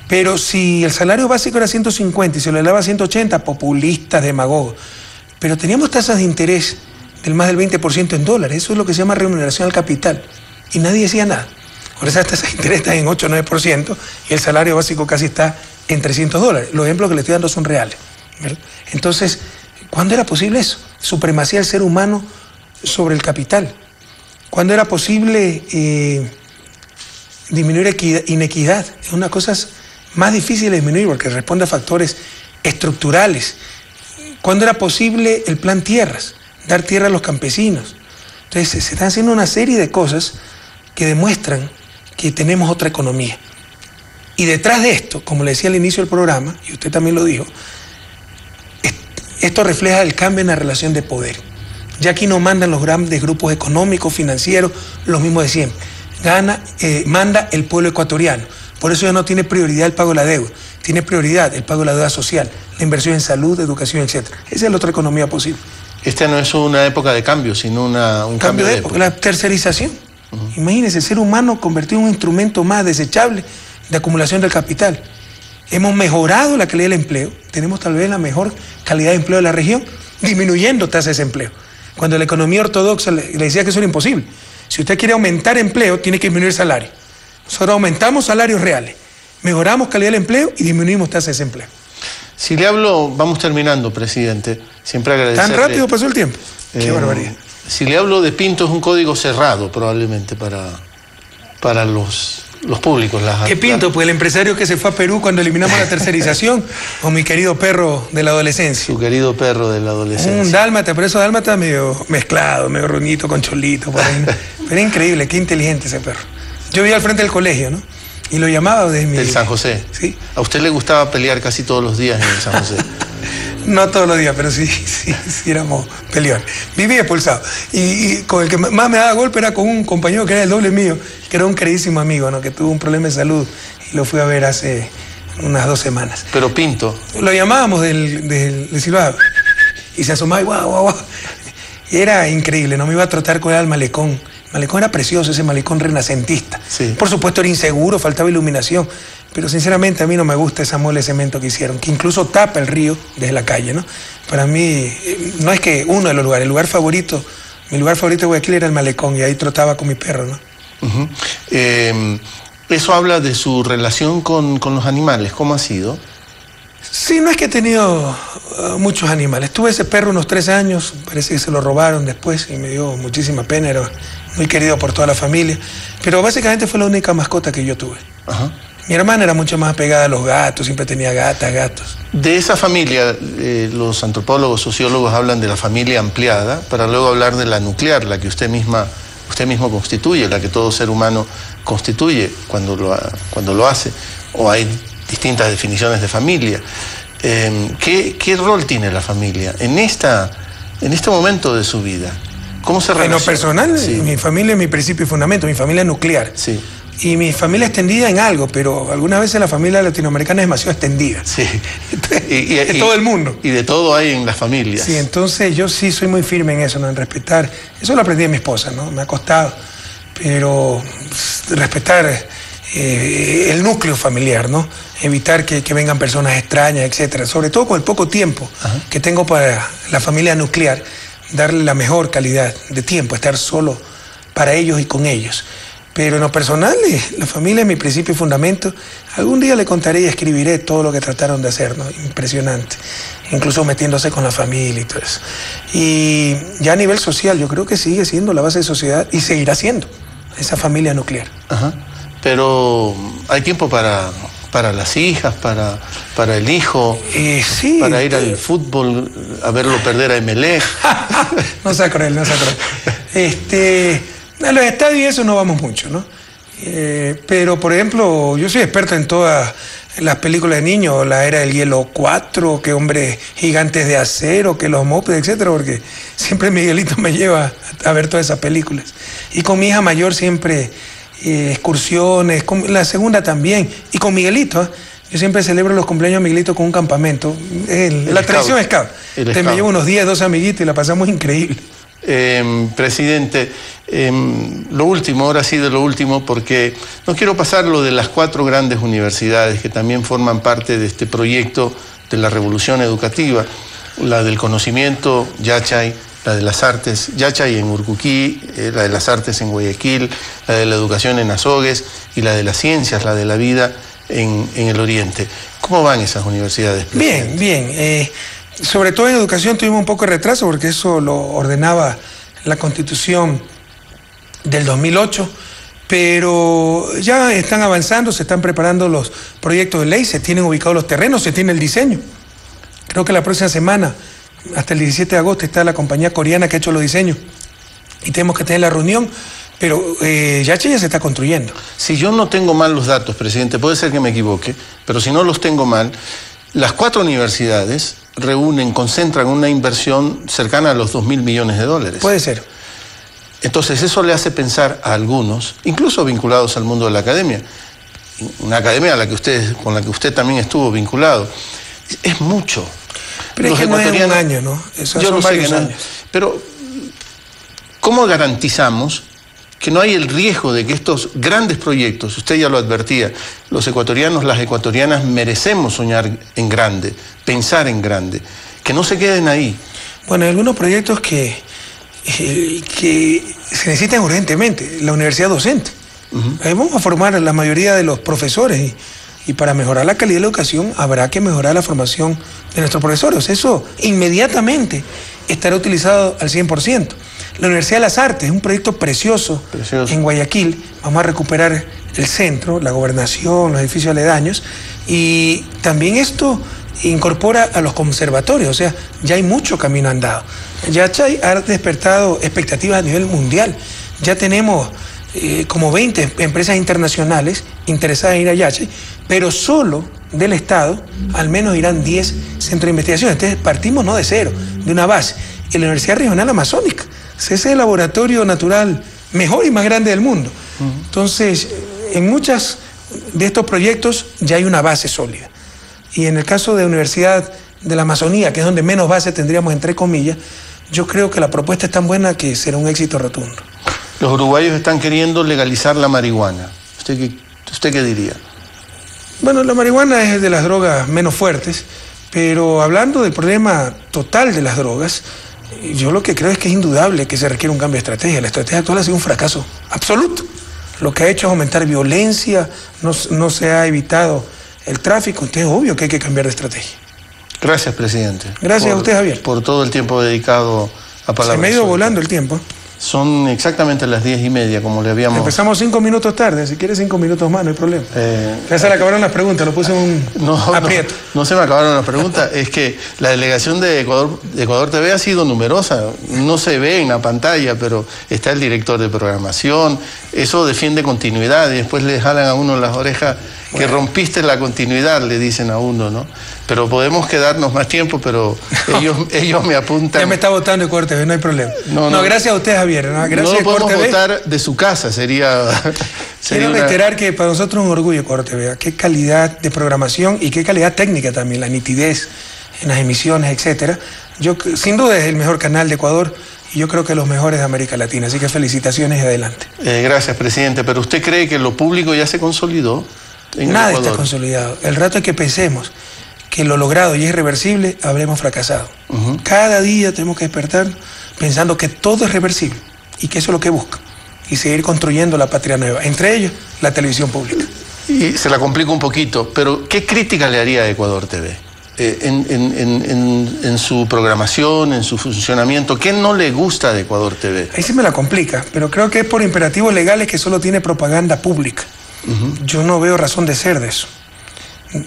Pero si el salario básico era 150 y se lo elevaba a 180, populistas, demagogos. Pero teníamos tasas de interés del más del 20% en dólares. Eso es lo que se llama remuneración al capital. Y nadie decía nada. Ahora esas tasas de interés están en 8 o 9% y el salario básico casi está en $300. Los ejemplos que le estoy dando son reales, ¿verdad? Entonces, ¿cuándo era posible eso? Supremacía del ser humano sobre el capital. ¿Cuándo era posible disminuir inequidad? Es una cosa más difícil de disminuir porque responde a factores estructurales. ¿Cuándo era posible el plan tierras? Dar tierra a los campesinos. Entonces, se están haciendo una serie de cosas que demuestran que tenemos otra economía. Y detrás de esto, como le decía al inicio del programa, y usted también lo dijo, esto refleja el cambio en la relación de poder. Ya aquí no mandan los grandes grupos económicos, financieros, los mismos de siempre. Manda el pueblo ecuatoriano. Por eso ya no tiene prioridad el pago de la deuda. Tiene prioridad el pago de la deuda social, la inversión en salud, educación, etc. Esa es la otra economía posible. Esta no es una época de cambio, sino un cambio de época. La tercerización. Imagínense, el ser humano convertido en un instrumento más desechable de acumulación del capital. Hemos mejorado la calidad del empleo, tenemos tal vez la mejor calidad de empleo de la región, disminuyendo tasas de desempleo. Cuando la economía ortodoxa le decía que eso era imposible. Si usted quiere aumentar empleo, tiene que disminuir salario. Nosotros aumentamos salarios reales, mejoramos calidad del empleo y disminuimos tasas de desempleo. Si le hablo, vamos terminando, presidente, siempre agradecerle. ¿Tan rápido pasó el tiempo? Qué barbaridad. Si le hablo de Pinto, es un código cerrado probablemente para los públicos. ¿Qué Pinto? Pues el empresario que se fue a Perú cuando eliminamos la tercerización, o mi querido perro de la adolescencia. Su querido perro de la adolescencia. Un dálmata, pero eso dálmata medio mezclado, medio roñito, con cholito, por ahí. Pero increíble, qué inteligente ese perro. Yo vivía al frente del colegio, ¿no? Y lo llamaba desde mi... ¿Del San José? Sí. ¿A usted le gustaba pelear casi todos los días en el San José? No todos los días, pero sí éramos peleones. Vivía expulsado. Y con el que más me daba golpe era con un compañero que era el doble mío, que era un queridísimo amigo, ¿no? Que tuvo un problema de salud y lo fui a ver hace unas 2 semanas. Pero Pinto. Lo llamábamos del silbado y se asomaba y guau. Y era increíble, ¿no? Me iba a trotar con él al malecón. El malecón era precioso, ese malecón renacentista. Sí. Por supuesto era inseguro, faltaba iluminación. Pero sinceramente a mí no me gusta esa mole de cemento que hicieron, que incluso tapa el río desde la calle, ¿no? Para mí, no es que uno de los lugares, mi lugar favorito de Guayaquil era el malecón y ahí trotaba con mi perro, ¿no? Eso habla de su relación con los animales, ¿cómo ha sido? Sí, no es que he tenido muchos animales. Tuve ese perro unos 3 años, parece que se lo robaron después y me dio muchísima pena, era muy querido por toda la familia, pero básicamente fue la única mascota que yo tuve. Ajá. Mi hermana era mucho más apegada a los gatos, siempre tenía gatas, gatos. De esa familia, los antropólogos, sociólogos hablan de la familia ampliada, para luego hablar de la nuclear, la que usted mismo constituye, la que todo ser humano constituye cuando lo hace, o hay distintas definiciones de familia. ¿Qué rol tiene la familia en este momento de su vida? ¿Cómo se relaciona? En lo personal, sí. Mi familia es mi principio y fundamento, mi familia nuclear. Sí. Y mi familia extendida en algo, pero algunas veces la familia latinoamericana es demasiado extendida. Sí. De todo el mundo. Y de todo hay en las familias. Sí, entonces yo sí soy muy firme en eso, ¿no? En respetar. Eso lo aprendí de mi esposa, ¿no? Me ha costado. Pero respetar el núcleo familiar, ¿no? Evitar que vengan personas extrañas, etcétera. Sobre todo con el poco tiempo que tengo para la familia nuclear, darle la mejor calidad de tiempo, estar solo para ellos y con ellos. Pero en lo personal, la familia es mi principio y fundamento. Algún día le contaré y escribiré todo lo que trataron de hacer, ¿no? Impresionante. Incluso metiéndose con la familia y todo eso. Y ya a nivel social, yo creo que sigue siendo la base de sociedad y seguirá siendo esa familia nuclear. Ajá. Pero hay tiempo para las hijas, para el hijo, sí, para ir al fútbol, a verlo perder a Emelec. No sea cruel, no sea cruel. A los estadios y eso no vamos mucho, ¿no? Pero, por ejemplo, yo soy experto en todas las películas de niños, la Era del Hielo 4, que Hombres Gigantes de Acero, que Los Mopeds, etcétera, porque siempre Miguelito me lleva a ver todas esas películas. Y con mi hija mayor siempre excursiones, con la segunda también, y con Miguelito, ¿eh? Yo siempre celebro los cumpleaños de Miguelito con un campamento. La tradición es scout. Me llevo unos 10, 12 amiguitos y la pasamos increíble. Presidente, lo último, ahora sí de lo último, porque no quiero pasar lo de las 4 grandes universidades que también forman parte de este proyecto de la revolución educativa, la del conocimiento, Yachay, la de las artes, Yachay en Urcuquí, la de las artes en Guayaquil, la de la educación en Azogues y la de las ciencias, la de la vida en el Oriente. ¿Cómo van esas universidades, presidente? Bien. Sobre todo en educación tuvimos un poco de retraso porque eso lo ordenaba la Constitución del 2008, pero ya están avanzando, se están preparando los proyectos de ley, se tienen ubicados los terrenos, se tiene el diseño. Creo que la próxima semana, hasta el 17 de agosto, está la compañía coreana que ha hecho los diseños y tenemos que tener la reunión, pero Yachay ya se está construyendo. Si yo no tengo mal los datos, presidente, puede ser que me equivoque, pero si no los tengo mal, las 4 universidades concentran una inversión cercana a los 2.000 millones de dólares. Puede ser. Entonces eso le hace pensar a algunos, incluso vinculados al mundo de la academia, una academia con la que usted también estuvo vinculado, es mucho. Pero es que no es un año, ¿no? Yo son varios años. Pero ¿cómo garantizamos que no hay el riesgo de que estos grandes proyectos, usted ya lo advertía, los ecuatorianos, las ecuatorianas merecemos soñar en grande, pensar en grande, que no se queden ahí? Bueno, hay algunos proyectos que se necesitan urgentemente, la universidad docente. Vamos a formar a la mayoría de los profesores y para mejorar la calidad de la educación habrá que mejorar la formación de nuestros profesores. Eso inmediatamente estará utilizado al 100%. La Universidad de las Artes es un proyecto precioso en Guayaquil. Vamos a recuperar el centro, la gobernación, los edificios aledaños. Y también esto incorpora a los conservatorios, o sea, ya hay mucho camino andado. Yachay ha despertado expectativas a nivel mundial. Ya tenemos como 20 empresas internacionales interesadas en ir a Yachay, pero solo del Estado al menos irán 10 centros de investigación. Entonces partimos no de cero, de una base. Y la Universidad Regional Amazónica, ese es el laboratorio natural mejor y más grande del mundo. Entonces, en muchos de estos proyectos ya hay una base sólida. Y en el caso de la Universidad de la Amazonía, que es donde menos base tendríamos, entre comillas, yo creo que la propuesta es tan buena que será un éxito rotundo. Los uruguayos están queriendo legalizar la marihuana. ¿Usted qué diría? Bueno, la marihuana es de las drogas menos fuertes, pero hablando del problema total de las drogas, yo lo que creo es que es indudable que se requiere un cambio de estrategia. La estrategia actual ha sido un fracaso absoluto. Lo que ha hecho es aumentar violencia, no se ha evitado el tráfico, entonces es obvio que hay que cambiar de estrategia. Gracias, presidente. Gracias a usted, Javier. Por todo el tiempo dedicado a Palabras. Se me ha ido volando el tiempo. Son exactamente las 10:30, como le habíamos... Empezamos 5 minutos tarde, si quieres 5 minutos más, no hay problema. Ya se le acabaron las preguntas, lo puse en un aprieto. No se me acabaron las preguntas, es que la delegación de Ecuador TV ha sido numerosa, no se ve en la pantalla, pero está el director de programación, eso defiende continuidad y después le jalan a uno las orejas que rompiste la continuidad, le dicen a uno, ¿no? Pero podemos quedarnos más tiempo, pero ellos me apuntan... Ya me está votando Ecuador TV, no hay problema. No, gracias a usted, Javier. Gracias, no lo podemos votar de su casa, sería Quiero reiterar que para nosotros es un orgullo Ecuador TV, qué calidad de programación y qué calidad técnica también, la nitidez en las emisiones, etcétera. Yo, sin duda, es el mejor canal de Ecuador y yo creo que los mejores de América Latina, así que felicitaciones y adelante. Gracias, presidente, pero ¿usted cree que lo público ya se consolidó? Nada está consolidado. El rato es que pensemos que lo logrado y es irreversible, habremos fracasado. Cada día tenemos que despertar pensando que todo es reversible y que eso es lo que busca. Y seguir construyendo la patria nueva, entre ellos la televisión pública. Y se la complico un poquito, pero ¿qué crítica le haría a Ecuador TV? En su programación, en su funcionamiento, ¿qué no le gusta de Ecuador TV? Ahí se me la complica, pero creo que es por imperativos legales que solo tiene propaganda pública. Yo no veo razón de ser de eso.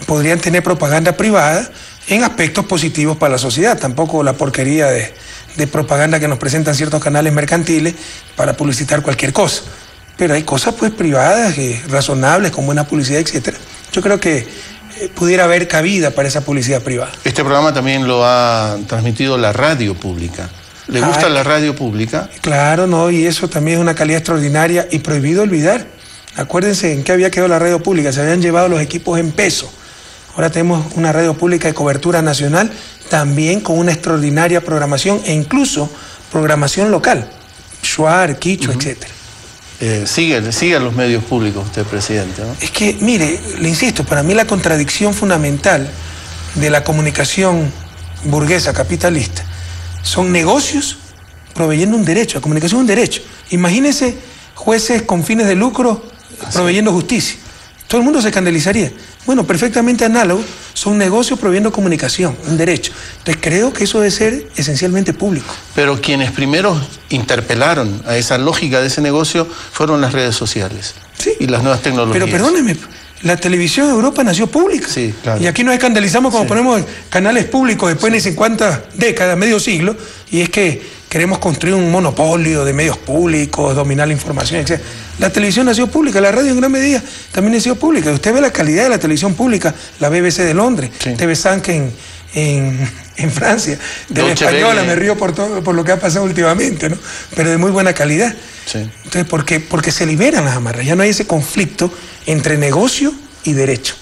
Podrían tener propaganda privada en aspectos positivos para la sociedad, tampoco la porquería de propaganda que nos presentan ciertos canales mercantiles para publicitar cualquier cosa. Pero hay cosas pues privadas, razonables, con buena publicidad, etcétera. Yo creo que pudiera haber cabida para esa publicidad privada. Este programa también lo ha transmitido la radio pública. ¿Le gusta la radio pública? Claro, no, y eso también es una calidad extraordinaria y prohibido olvidar. Acuérdense en qué había quedado la radio pública, se habían llevado los equipos en peso. Ahora tenemos una radio pública de cobertura nacional, también con una extraordinaria programación e incluso programación local, Shuar, Quichua, etcétera. Sigue a los medios públicos usted, presidente, ¿no? Es que, mire, le insisto, para mí la contradicción fundamental de la comunicación burguesa capitalista son negocios proveyendo un derecho. La comunicación es un derecho. Imagínense jueces con fines de lucro proveyendo justicia. Todo el mundo se escandalizaría. Bueno, perfectamente análogo, son negocios proveyendo comunicación, un derecho. Entonces creo que eso debe ser esencialmente público. Pero quienes primero interpelaron a esa lógica de ese negocio fueron las redes sociales, ¿sí? Y las nuevas tecnologías. Pero perdóneme, la televisión de Europa nació pública. Sí, claro. Y aquí nos escandalizamos cuando ponemos canales públicos después de 50 décadas, medio siglo, y es que queremos construir un monopolio de medios públicos, dominar la información, etc. La televisión nació pública, la radio en gran medida también nació pública. Usted ve la calidad de la televisión pública, la BBC de Londres, TV5 en Francia, TV Española, me río por lo que ha pasado últimamente, ¿no? Pero de muy buena calidad. Sí. Entonces, porque se liberan las amarras, ya no hay ese conflicto entre negocio y derecho.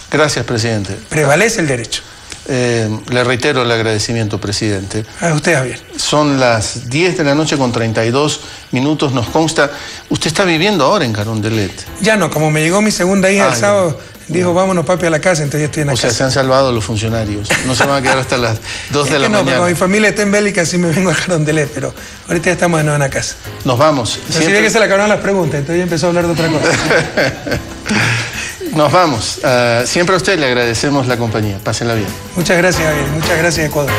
Gracias, presidente. Prevalece el derecho. Le reitero el agradecimiento, presidente. A usted, Javier. Son las 10 de la noche con 32 minutos, nos consta. Usted está viviendo ahora en Carondelet. Ya no, como me llegó mi segunda hija el sábado, dijo, vámonos papi a la casa, entonces ya estoy en la casa. O sea, se han salvado los funcionarios. No se van a quedar hasta las 2 de la mañana. No, pero mi familia está en Bélica, sí me vengo a Carondelet, pero ahorita ya estamos de nuevo en la casa. Nos vamos. Pero si ve que se le acabaron las preguntas, entonces ya empezó a hablar de otra cosa. Nos vamos. Siempre a usted le agradecemos la compañía. Pásenla bien. Muchas gracias, Javier. Muchas gracias, Ecuador.